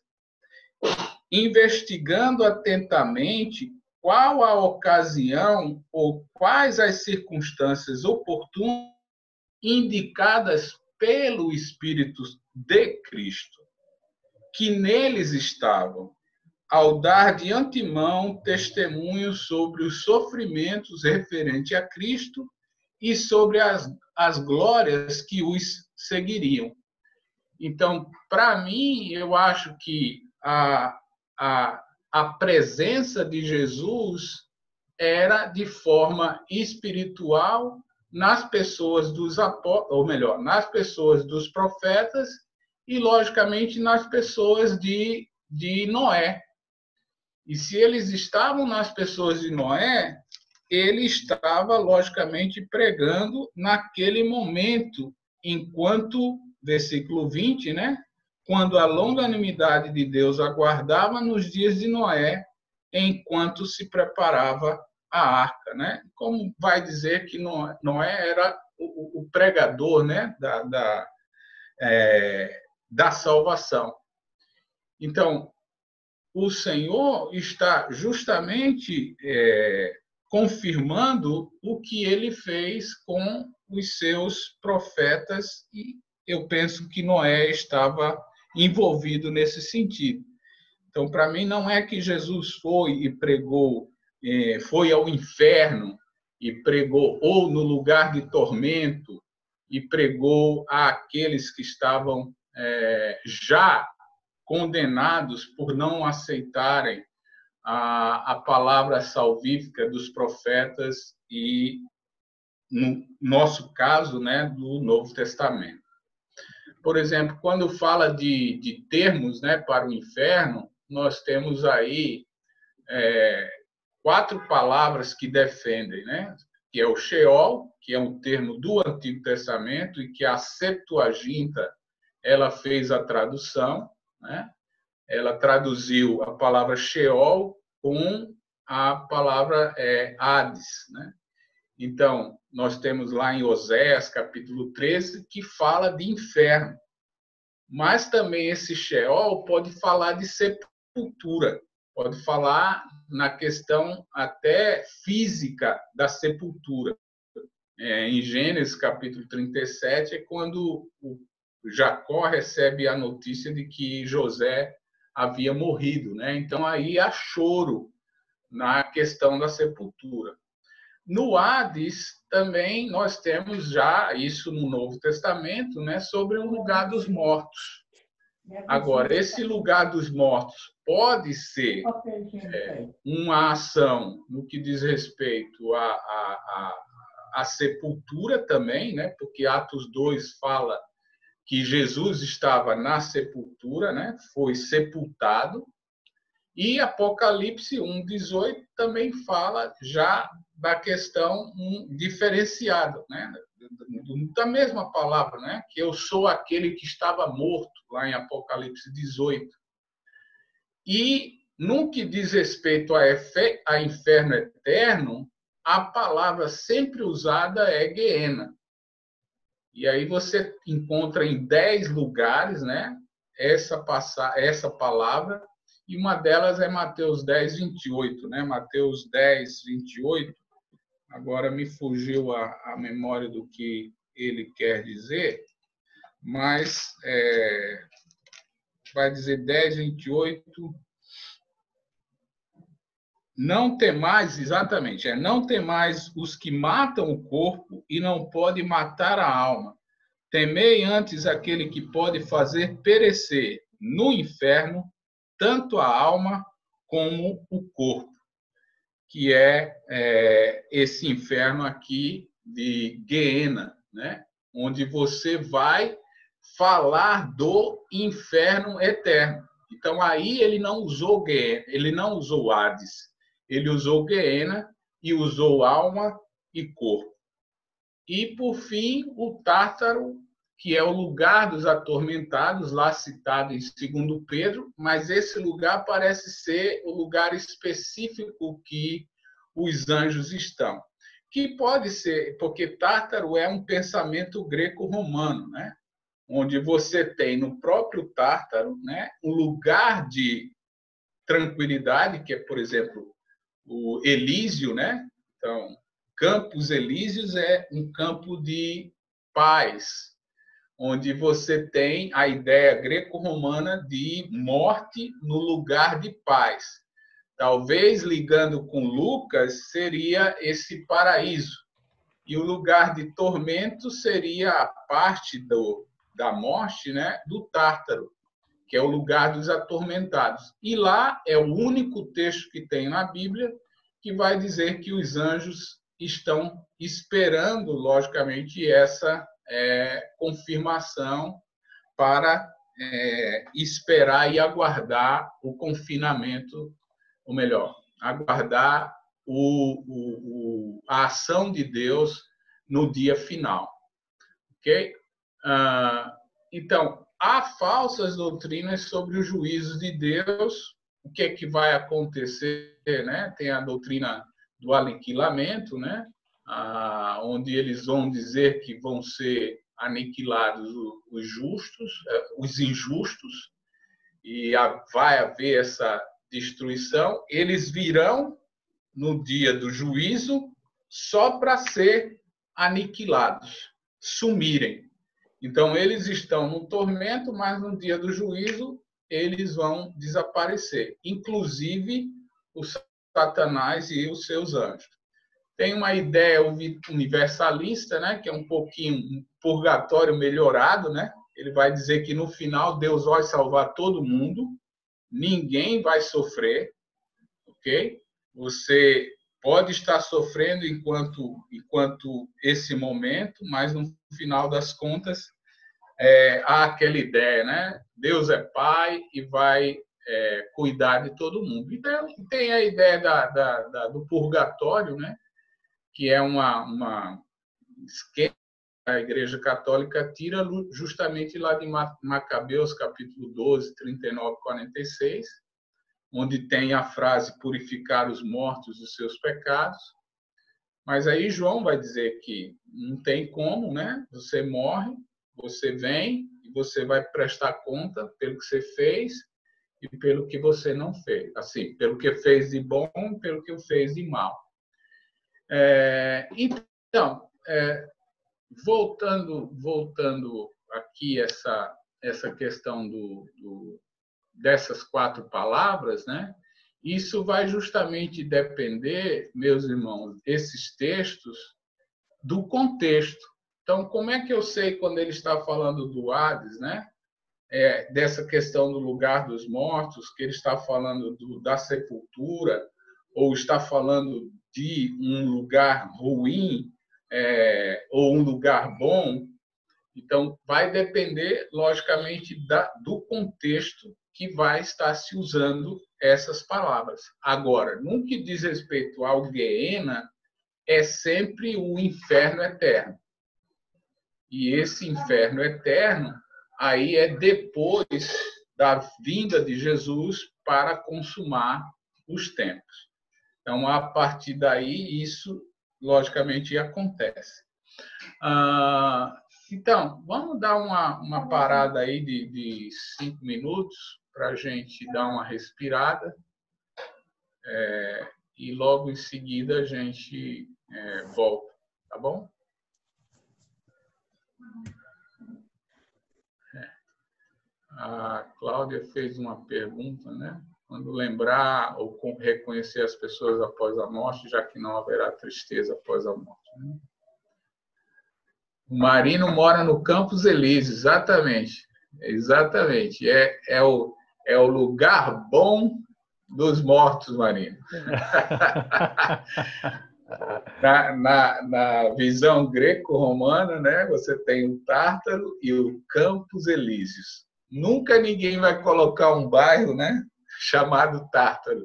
investigando atentamente qual a ocasião ou quais as circunstâncias oportunas indicadas pelo Espírito de Cristo, que neles estavam, ao dar de antemão testemunho sobre os sofrimentos referentes a Cristo e sobre as glórias que os seguiriam. Então, para mim, eu acho que a presença de Jesus era de forma espiritual nas pessoas dos apóstolos, ou melhor, nas pessoas dos profetas e, logicamente, nas pessoas de Noé. E se eles estavam nas pessoas de Noé, ele estava, logicamente, pregando naquele momento, enquanto, versículo 20, né? Quando a longanimidade de Deus aguardava nos dias de Noé, enquanto se preparava a arca, né? Como vai dizer que Noé era o pregador, né? da salvação. Então, o Senhor está justamente confirmando o que ele fez com os seus profetas, e eu penso que Noé estava envolvido nesse sentido. Então, para mim, não é que Jesus foi e pregou, foi ao inferno e pregou, ou no lugar de tormento, e pregou àqueles que estavam já condenados por não aceitarem a palavra salvífica dos profetas e, no nosso caso, né, do Novo Testamento. Por exemplo, quando fala de termos, né, para o inferno, nós temos aí 4 palavras que defendem, né, que é o Sheol, que é um termo do Antigo Testamento e que a Septuaginta ela fez a tradução, né? Ela traduziu a palavra Sheol com a palavra Hades, né? Então, nós temos lá em Oséias, capítulo 13, que fala de inferno. Mas também esse Sheol pode falar de sepultura, pode falar na questão até física da sepultura. Em Gênesis, capítulo 37, é quando Jacó recebe a notícia de que José havia morrido, né? Então, aí há choro na questão da sepultura. No Hades, também nós temos já isso no Novo Testamento, né? Sobre o lugar dos mortos. Agora, esse lugar dos mortos pode ser uma ação no que diz respeito à sepultura também, né? Porque Atos 2 fala que Jesus estava na sepultura, né? Foi sepultado. E Apocalipse 1:18 também fala já da questão diferenciada, né? Da mesma palavra, né? Que eu sou aquele que estava morto, lá em Apocalipse 18. E no que diz respeito a inferno eterno, a palavra sempre usada é Guiena. E aí você encontra em 10 lugares, né, essa palavra, e uma delas é Mateus 10:28, né? Mateus 10:28. Agora me fugiu a memória do que ele quer dizer, mas vai dizer 10:28. Não temais, exatamente, não temais os que matam o corpo e não podem matar a alma. Temei antes aquele que pode fazer perecer no inferno tanto a alma como o corpo, que é esse inferno aqui de Gehenna, né? Onde você vai falar do inferno eterno. Então, aí ele não usou Gehenna, ele não usou Hades, ele usou Gehenna e usou alma e corpo. E, por fim, o Tártaro, que é o lugar dos atormentados, lá citado em 2 Pedro, mas esse lugar parece ser o lugar específico que os anjos estão. Que pode ser, porque Tártaro é um pensamento greco-romano, né? Onde você tem no próprio Tártaro, né, um lugar de tranquilidade, que é, por exemplo, o Elísio, né? Então, Campos Elíseos é um campo de paz, onde você tem a ideia greco-romana de morte no lugar de paz. Talvez, ligando com Lucas, seria esse paraíso. E o lugar de tormento seria a parte da morte, né, do Tártaro, que é o lugar dos atormentados. E lá é o único texto que tem na Bíblia que vai dizer que os anjos estão esperando, logicamente, essa confirmação para esperar e aguardar o confinamento, ou melhor, aguardar a ação de Deus no dia final. Ok? Então, há falsas doutrinas sobre os juízos de Deus. O que é que vai acontecer, né? Tem a doutrina do aniquilamento, né? Onde eles vão dizer que vão ser aniquilados os justos, os injustos, e vai haver essa destruição. Eles virão no dia do juízo só para ser aniquilados, sumirem. Então, eles estão no tormento, mas no dia do juízo eles vão desaparecer, inclusive o Satanás e os seus anjos. Tem uma ideia universalista, né, que é um pouquinho um purgatório melhorado, né? Ele vai dizer que no final Deus vai salvar todo mundo, ninguém vai sofrer, ok? Você pode estar sofrendo enquanto esse momento, mas no final das contas há aquela ideia, né? Deus é Pai e vai cuidar de todo mundo. Então, tem a ideia do purgatório, né? Que é uma esquema que a Igreja Católica tira justamente lá de Macabeus, capítulo 12, 39, 46, onde tem a frase purificar os mortos dos seus pecados. Mas aí João vai dizer que não tem como, né? Você morre, você vem e você vai prestar conta pelo que você fez e pelo que você não fez. Assim, pelo que fez de bom, pelo que fez de mal. Então, voltando aqui essa questão dessas 4 palavras, né? Isso vai justamente depender, meus irmãos, esses textos, do contexto. Então, como é que eu sei quando ele está falando do Hades, né? Dessa questão do lugar dos mortos, que ele está falando da sepultura, ou está falando de um lugar ruim, ou um lugar bom? Então, vai depender, logicamente, do contexto que vai estar se usando essas palavras. Agora, no que diz respeito ao Gehenna, é sempre o inferno eterno. E esse inferno eterno, aí é depois da vinda de Jesus para consumar os tempos. Então, a partir daí, isso, logicamente, acontece. Então, vamos dar uma parada aí de 5 minutos para a gente dar uma respirada. E logo em seguida a gente volta, tá bom? A Cláudia fez uma pergunta, né? Quando lembrar ou reconhecer as pessoas após a morte, já que não haverá tristeza após a morte, né? O Marino mora no Campos Elíseos, exatamente. Exatamente. É é o lugar bom dos mortos marinhos. Na visão greco-romana, né, você tem o Tártaro e o Campos Elíseos. Nunca ninguém vai colocar um bairro, né, chamado Tártaro.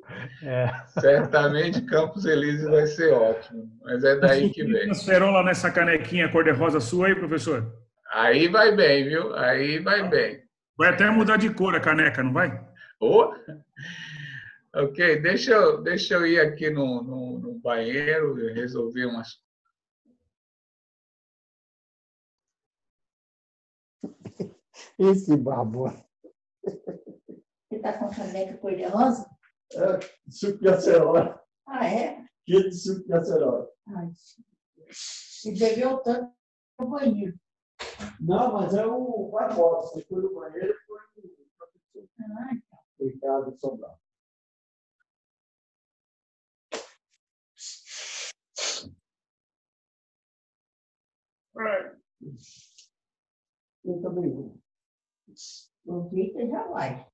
Certamente Campos Elíseos vai ser ótimo, mas é daí que vem. Transferola nessa canequinha cor-de-rosa sua aí, professor? Aí vai bem, viu? Aí vai bem. Vai até mudar de cor a caneca, não vai? Oh. Ok, deixa eu ir aqui no banheiro e resolver umas... Esse baboso. Você está com caneca cor-de-rosa? É, suco de acerola. Ah, é? Que de suco de acerola. Ai, e bebeu tanto no banheiro. Não, mas é o Barbosa. Você foi no banheiro, foi o professor. Ah, então. Ricardo Sobral. Eu também vou. O Victor já vai.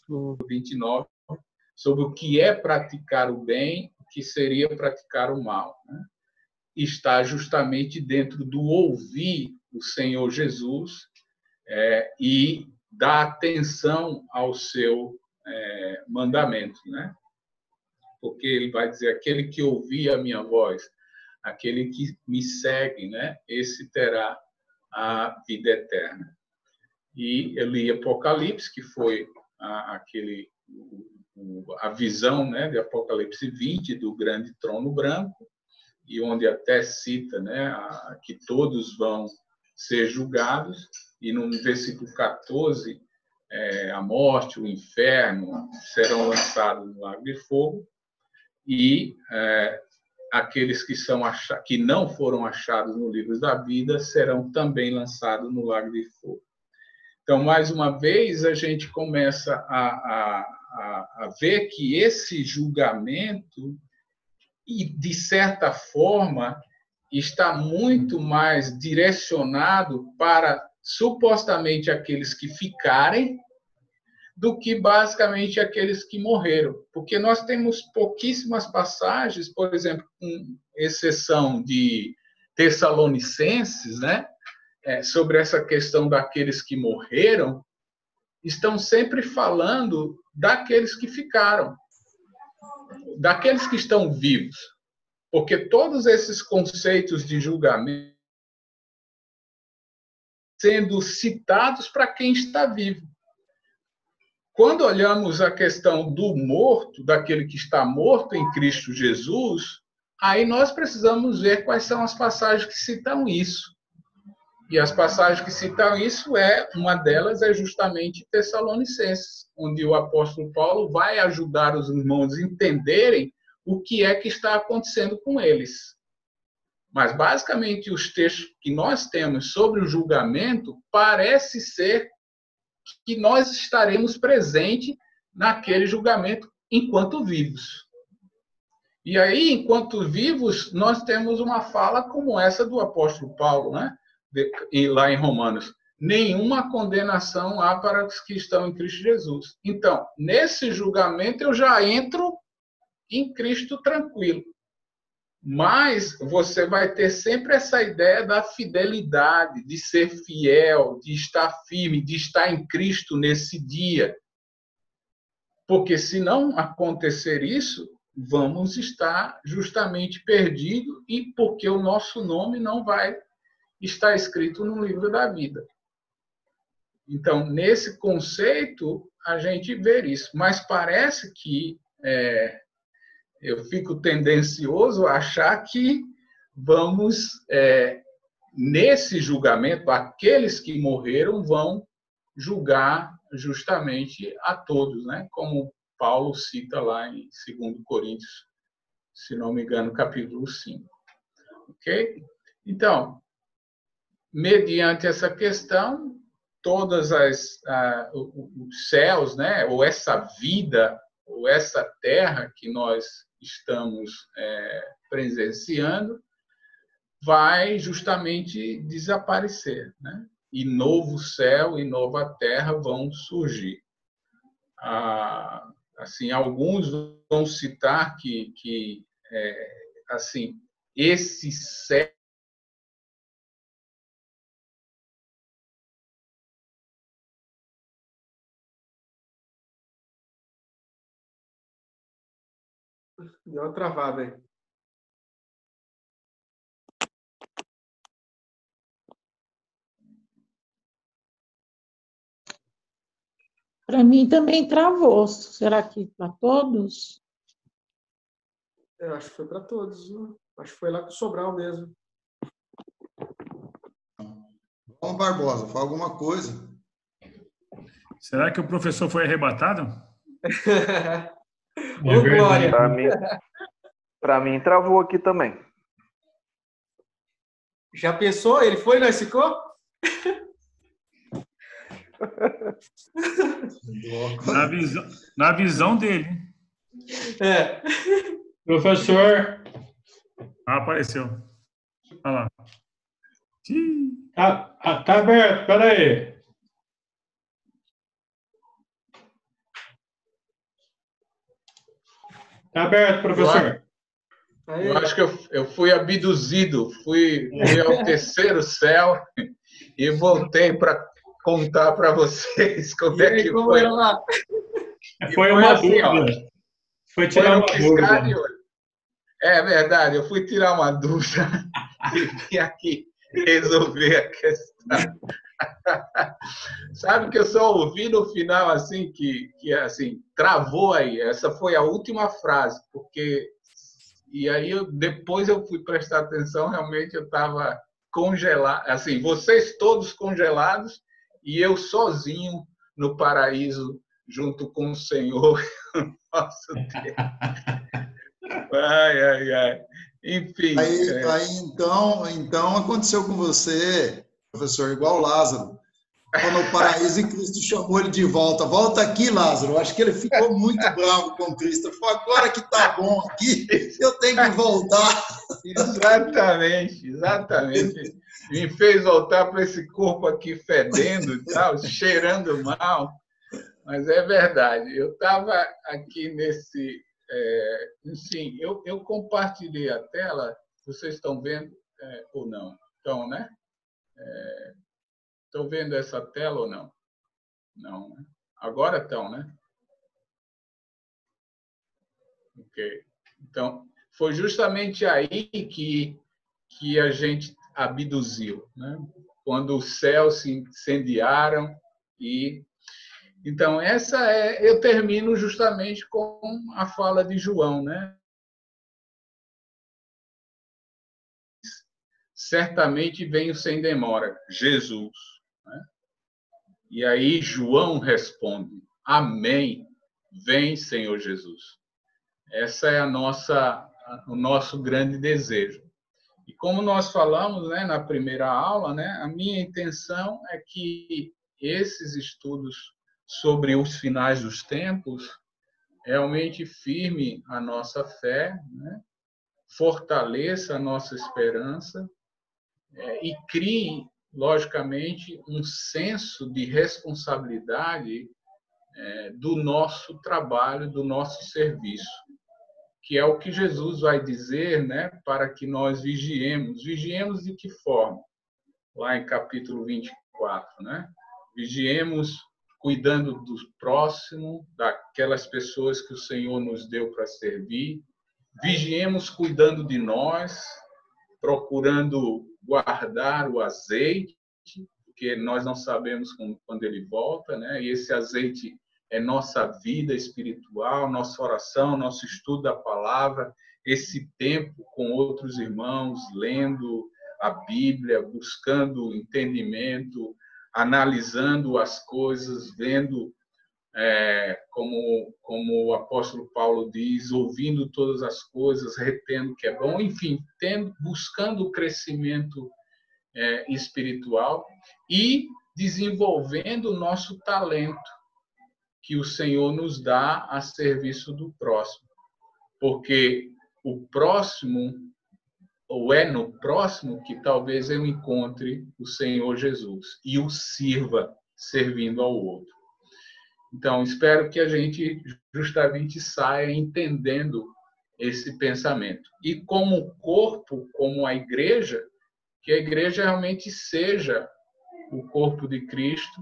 No 29, sobre o que é praticar o bem, o que seria praticar o mal, né? Está justamente dentro do ouvir o Senhor Jesus e dar atenção ao seu mandamento, né? Porque ele vai dizer, aquele que ouvir a minha voz, aquele que me segue, né? Esse terá a vida eterna. E eu li Apocalipse, que foi a visão, né, de Apocalipse 20, do grande trono branco, e onde até cita, né, que todos vão ser julgados, e no versículo 14, a morte, o inferno serão lançados no lago de fogo, e aqueles que não foram achados no livro da vida serão também lançados no lago de fogo. Então, mais uma vez, a gente começa a ver que esse julgamento, e de certa forma, está muito mais direcionado para, supostamente, aqueles que ficarem, do que, basicamente, aqueles que morreram. Porque nós temos pouquíssimas passagens, por exemplo, com exceção de Tessalonicenses, né? Sobre essa questão daqueles que morreram, estão sempre falando daqueles que ficaram, daqueles que estão vivos. Porque todos esses conceitos de julgamento sendo citados para quem está vivo. Quando olhamos a questão do morto, daquele que está morto em Cristo Jesus, aí nós precisamos ver quais são as passagens que citam isso. E as passagens que citam isso, uma delas é justamente Tessalonicenses, onde o apóstolo Paulo vai ajudar os irmãos a entenderem o que é que está acontecendo com eles. Mas, basicamente, os textos que nós temos sobre o julgamento parece ser que nós estaremos presentes naquele julgamento enquanto vivos. E aí, enquanto vivos, nós temos uma fala como essa do apóstolo Paulo, né? Lá em Romanos. Nenhuma condenação há para os que estão em Cristo Jesus. Então, nesse julgamento, eu já entro em Cristo tranquilo. Mas você vai ter sempre essa ideia da fidelidade, de ser fiel, de estar firme, de estar em Cristo nesse dia. Porque se não acontecer isso, vamos estar justamente perdidos e porque o nosso nome não vai estar escrito no livro da vida. Então, nesse conceito, a gente vê isso. Mas parece que eu fico tendencioso a achar que vamos, nesse julgamento, aqueles que morreram vão julgar justamente a todos, né? Como Paulo cita lá em 2 Coríntios, se não me engano, capítulo 5. Ok? Então, mediante essa questão, todas os céus, né? Ou essa vida, ou essa terra que nós estamos presenciando, vai justamente desaparecer, né? E novo céu e nova terra vão surgir. Assim, alguns vão citar que assim, esse céu deu uma travada aí. Para mim também travou. Será que para todos? Eu acho que foi para todos, viu? Acho que foi lá com o Sobral mesmo. Vamos, Barbosa, fala alguma coisa. Será que o professor foi arrebatado? Ô, Glória! Para mim, travou aqui também. Já pensou? Ele foi e nós ficou? Na visão dele. Professor. Apareceu. Olha lá. Tá aberto, espera aí. Tá aberto, professor. Eu acho que eu fui abduzido, fui ao terceiro céu e voltei para contar para vocês como é que foi. Foi uma assim, dúvida. Foi tirar uma dúvida. É verdade, eu fui tirar uma dúvida e vim aqui resolver a questão. Sabe que eu só ouvi no final assim que assim travou aí. Essa foi a última frase, porque e aí depois eu fui prestar atenção, realmente eu estava congelado, assim, vocês todos congelados e eu sozinho no paraíso junto com o Senhor. Nossa Deus. Ai. Enfim. Aí então aconteceu com você, professor, igual Lázaro. Quando o paraíso e Cristo chamou ele de volta. Volta aqui, Lázaro. Acho que ele ficou muito bravo com Cristo. Ele falou, agora que tá bom aqui, eu tenho que voltar. Exatamente. Me fez voltar para esse corpo aqui fedendo e tal, cheirando mal. Mas é verdade. Eu estava aqui nesse... sim, eu compartilhei a tela. Vocês estão vendo ou não? Estão, né? Estão vendo essa tela ou não? Não, né? Agora estão, né? Ok. Então, foi justamente aí que a gente abduziu, né? Quando os céus se incendiaram e... Então, eu termino justamente com a fala de João, né? certamente venho sem demora, Jesus. Né? E aí João responde, amém, vem, Senhor Jesus. Essa é o nosso grande desejo. E como nós falamos, né, na primeira aula, né, a minha intenção é que esses estudos sobre os finais dos tempos realmente firme a nossa fé, né, fortaleça a nossa esperança e crie, logicamente, um senso de responsabilidade do nosso trabalho, do nosso serviço, que é o que Jesus vai dizer, né, para que nós vigiemos. Vigiemos de que forma? Lá em capítulo 24, né? Vigiemos cuidando do próximo, daquelas pessoas que o Senhor nos deu para servir. Vigiemos cuidando de nós, procurando guardar o azeite, porque nós não sabemos quando ele volta, né? E esse azeite é nossa vida espiritual, nossa oração, nosso estudo da palavra, esse tempo com outros irmãos, lendo a Bíblia, buscando entendimento, analisando as coisas, vendo, como o apóstolo Paulo diz, ouvindo todas as coisas, retendo o que é bom, enfim, buscando o crescimento espiritual e desenvolvendo o nosso talento, que o Senhor nos dá a serviço do próximo. Porque o próximo, ou é no próximo que talvez eu encontre o Senhor Jesus e o sirva servindo ao outro. Então, espero que a gente justamente saia entendendo esse pensamento. E como corpo, como a igreja, que a igreja realmente seja o corpo de Cristo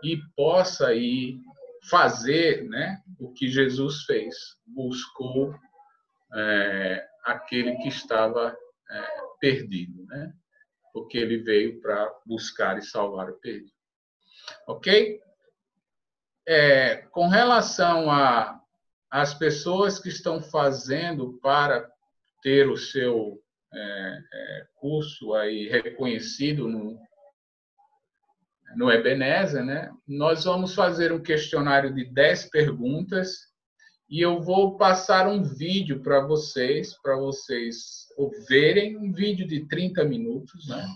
e possa ir fazer, né, o que Jesus fez, buscou aquele que estava perdido, né? Porque ele veio para buscar e salvar o perdido. Ok? Com relação às pessoas que estão fazendo para ter o seu curso aí reconhecido no Ebenezer, né? Nós vamos fazer um questionário de 10 perguntas e eu vou passar um vídeo para vocês verem, um vídeo de 30 minutos, né?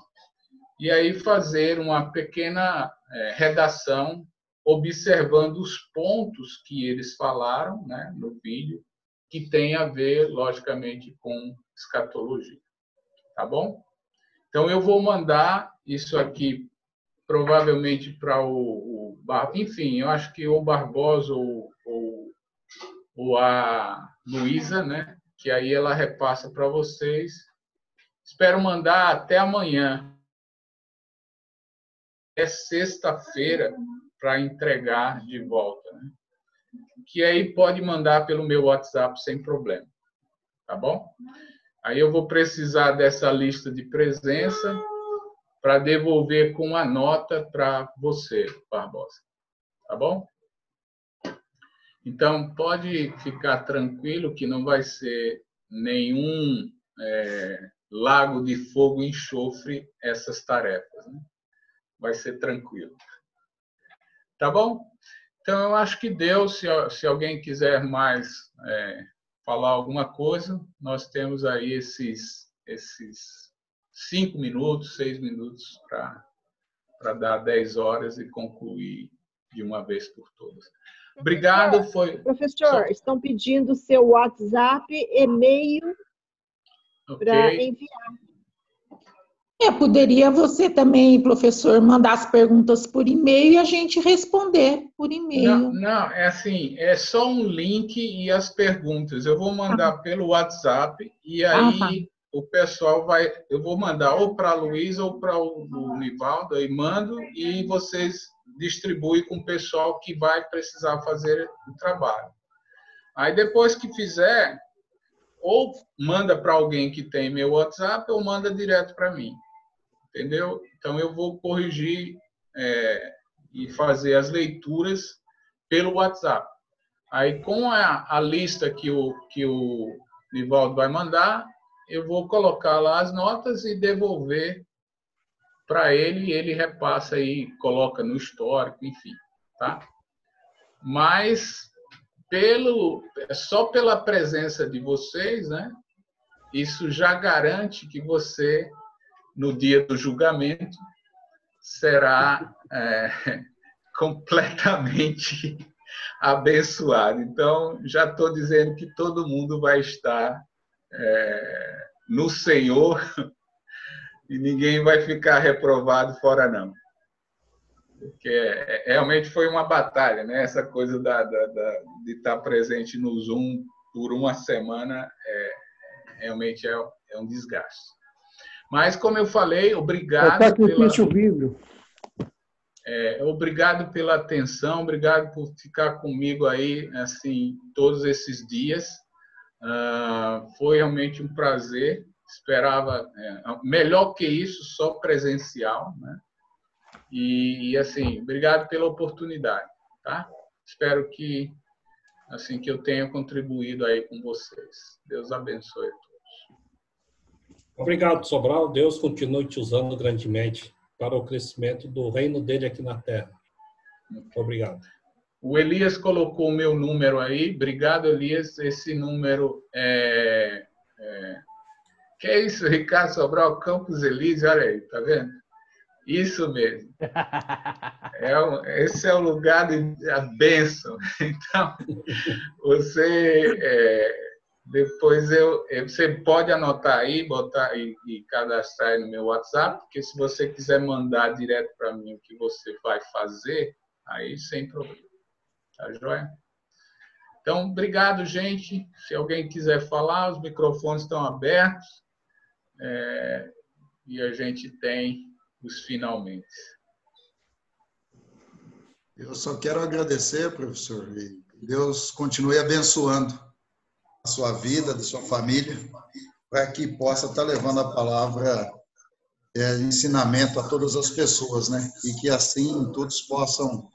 E aí fazer uma pequena redação observando os pontos que eles falaram, né, no vídeo, que tem a ver, logicamente, com escatologia. Tá bom? Então, eu vou mandar isso aqui provavelmente para enfim, eu acho que o Barbosa ou a Luísa, né? Que aí ela repassa para vocês. Espero mandar até amanhã. É sexta-feira para entregar de volta, né? Que aí pode mandar pelo meu WhatsApp sem problema. Tá bom? Aí eu vou precisar dessa lista de presença para devolver com a nota para você, Barbosa. Tá bom? Então, pode ficar tranquilo que não vai ser nenhum lago de fogo e enxofre essas tarefas, né? Vai ser tranquilo. Tá bom? Então, eu acho que deu. Se alguém quiser mais falar alguma coisa, nós temos aí esses 5 minutos, 6 minutos para dar 10 horas e concluir de uma vez por todas. Obrigado. Professor, estão pedindo seu WhatsApp, e-mail para enviar. Poderia você também, professor, mandar as perguntas por e-mail e a gente responder por e-mail. Não, é assim, é só um link e as perguntas. Eu vou mandar pelo WhatsApp e aí o pessoal eu vou mandar ou para a Luísa ou para o Nivaldo, aí mando e vocês distribuem com o pessoal que vai precisar fazer o trabalho. Aí depois que fizer, ou manda para alguém que tem meu WhatsApp ou manda direto para mim. Entendeu? Então, eu vou corrigir e fazer as leituras pelo WhatsApp. Aí, com a lista que o Nivaldo vai mandar, eu vou colocar lá as notas e devolver para ele, e ele repassa aí, coloca no histórico, enfim, tá? Mas só pela presença de vocês, né? Isso já garante que você, no dia do julgamento, será completamente abençoado. Então, já estou dizendo que todo mundo vai estar no Senhor e ninguém vai ficar reprovado fora, não. Porque realmente foi uma batalha, né? Essa coisa de estar presente no Zoom por uma semana realmente é um desgaste. Mas, como eu falei, obrigado obrigado pela atenção, obrigado por ficar comigo aí assim todos esses dias. Foi realmente um prazer. Esperava melhor que isso, só presencial, né? E assim, obrigado pela oportunidade, tá? Espero que assim que eu tenha contribuído aí com vocês. Deus abençoe a todos. Obrigado, Sobral. Deus continue te usando grandemente para o crescimento do reino dele aqui na Terra. Obrigado. O Elias colocou o meu número aí. Obrigado, Elias. Esse número que é isso, Ricardo Sobral, Campos Elísio, olha aí, tá vendo? Isso mesmo. Esse é o lugar da bênção. Então, depois você pode anotar aí, botar e cadastrar aí no meu WhatsApp, porque se você quiser mandar direto para mim o que você vai fazer, aí sem problema. Tá joia? Então, obrigado, gente. Se alguém quiser falar, os microfones estão abertos. E a gente tem os finalmente. Eu só quero agradecer, professor, e Deus continue abençoando a sua vida, da sua família, para que possa estar levando a palavra, ensinamento a todas as pessoas, né? E que assim todos possam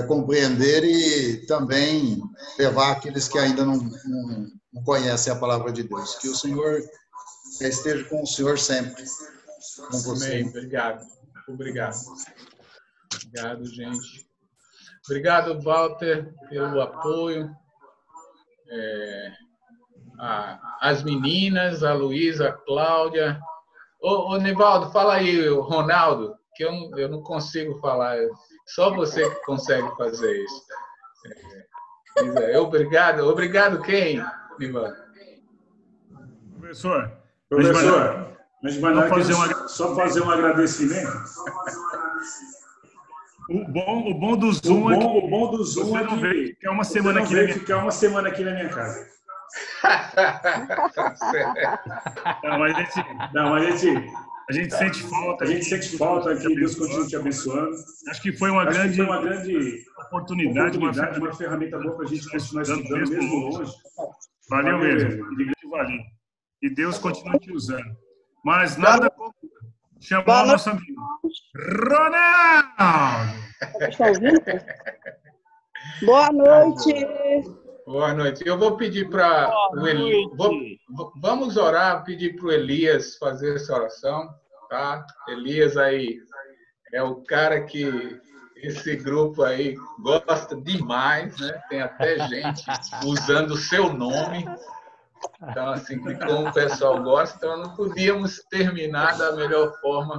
compreender e também levar aqueles que ainda não conhecem a palavra de Deus. Que o Senhor esteja com o senhor sempre. Com você. Amém. Obrigado. Obrigado, gente. Obrigado, Walter, pelo apoio. As meninas, a Luísa, a Cláudia. Ô, Nivaldo, fala aí, o Ronaldo, que eu não consigo falar. Só você que consegue fazer isso. Obrigado. Obrigado quem, Nivaldo? Professor, só fazer um agradecimento. O bom do Zoom é que ficar uma semana aqui na minha casa. A gente sente falta. A gente sente falta que Deus continue te abençoando. Acho que foi uma grande oportunidade, uma ferramenta boa para a gente continuar estudando mesmo longe. Valeu mesmo. Valeu. E Deus continue te usando. Mas nada como chamar o nosso amigo Ronaldo. Boa noite. Boa noite. Eu vou pedir para o Elias. Vamos orar, pedir para o Elias fazer essa oração, tá? Elias aí é o cara que esse grupo aí gosta demais, né? Tem até gente usando o seu nome. Então, assim, como o pessoal gosta, então não podíamos terminar da melhor forma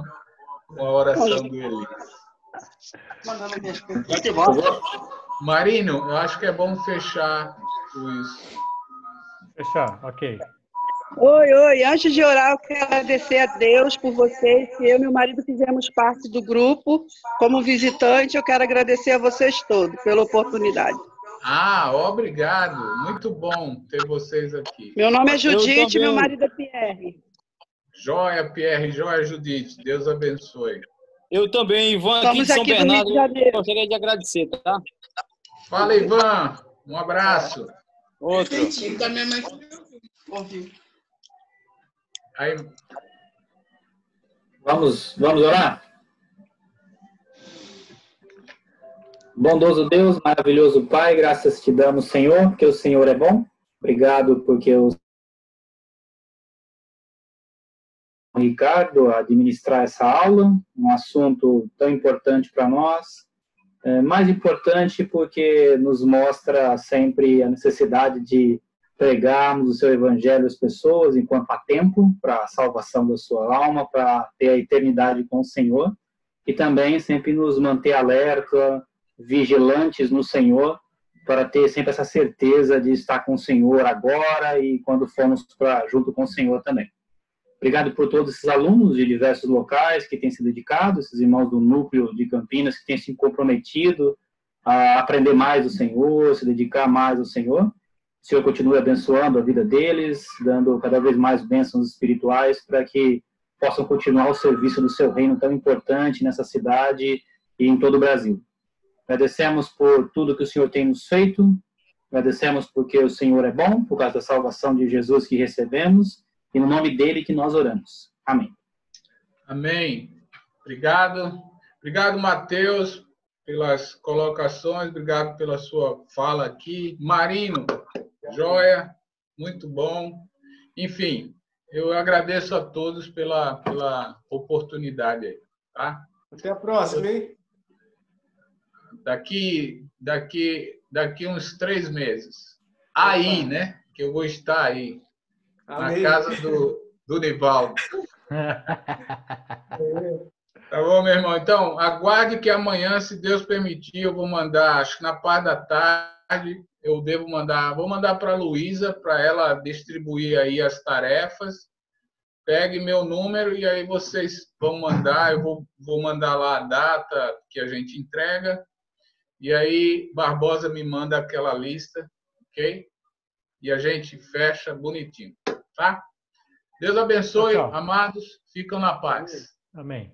com a oração do Elias. Marino, eu acho que é bom fechar os... Fechar, ok. Oi. Antes de orar, eu quero agradecer a Deus por vocês, que eu e meu marido fizemos parte do grupo. Como visitante, eu quero agradecer a vocês todos pela oportunidade. Obrigado. Muito bom ter vocês aqui. Meu nome é Judite, meu marido é Pierre. Joia, Pierre. Joia, Judite. Deus abençoe. Eu também, Ivan, aqui de São Bernardo. Gostaria de agradecer, tá? Fala, Ivan. Um abraço. Outro. Aí. Vamos orar? Bondoso Deus, maravilhoso Pai, graças te damos, Senhor, porque o Senhor é bom. Obrigado porque o Ricardo a administrar essa aula, um assunto tão importante para nós. Mais importante porque nos mostra sempre a necessidade de pregarmos o seu evangelho às pessoas enquanto há tempo para a salvação da sua alma, para ter a eternidade com o Senhor, e também sempre nos manter alerta, vigilantes no Senhor, para ter sempre essa certeza de estar com o Senhor agora e quando formos junto com o Senhor também. Obrigado por todos esses alunos de diversos locais que têm se dedicado, esses irmãos do núcleo de Campinas que têm se comprometido a aprender mais do Senhor, se dedicar mais ao Senhor. O Senhor continue abençoando a vida deles, dando cada vez mais bênçãos espirituais para que possam continuar o serviço do seu reino tão importante nessa cidade e em todo o Brasil. Agradecemos por tudo que o Senhor tem nos feito, agradecemos porque o Senhor é bom, por causa da salvação de Jesus que recebemos, e no nome dele que nós oramos. Amém. Amém. Obrigado. Obrigado, Mateus, pelas colocações. Obrigado pela sua fala aqui. Marino, joia, muito bom. Enfim, eu agradeço a todos pela oportunidade aí, tá? Até a próxima, hein? Daqui uns 3 meses. Aí, né? Que eu vou estar aí. Amém. Na casa do Nivaldo. Tá bom, meu irmão? Então, aguarde que amanhã, se Deus permitir, eu vou mandar, acho que na parte da tarde, vou mandar para a Luísa, para ela distribuir aí as tarefas. Pegue meu número e aí vocês vão mandar, eu vou mandar lá a data que a gente entrega. E aí, Barbosa me manda aquela lista, ok? E a gente fecha bonitinho, tá? Deus abençoe, amados. Ficam na paz. Amém.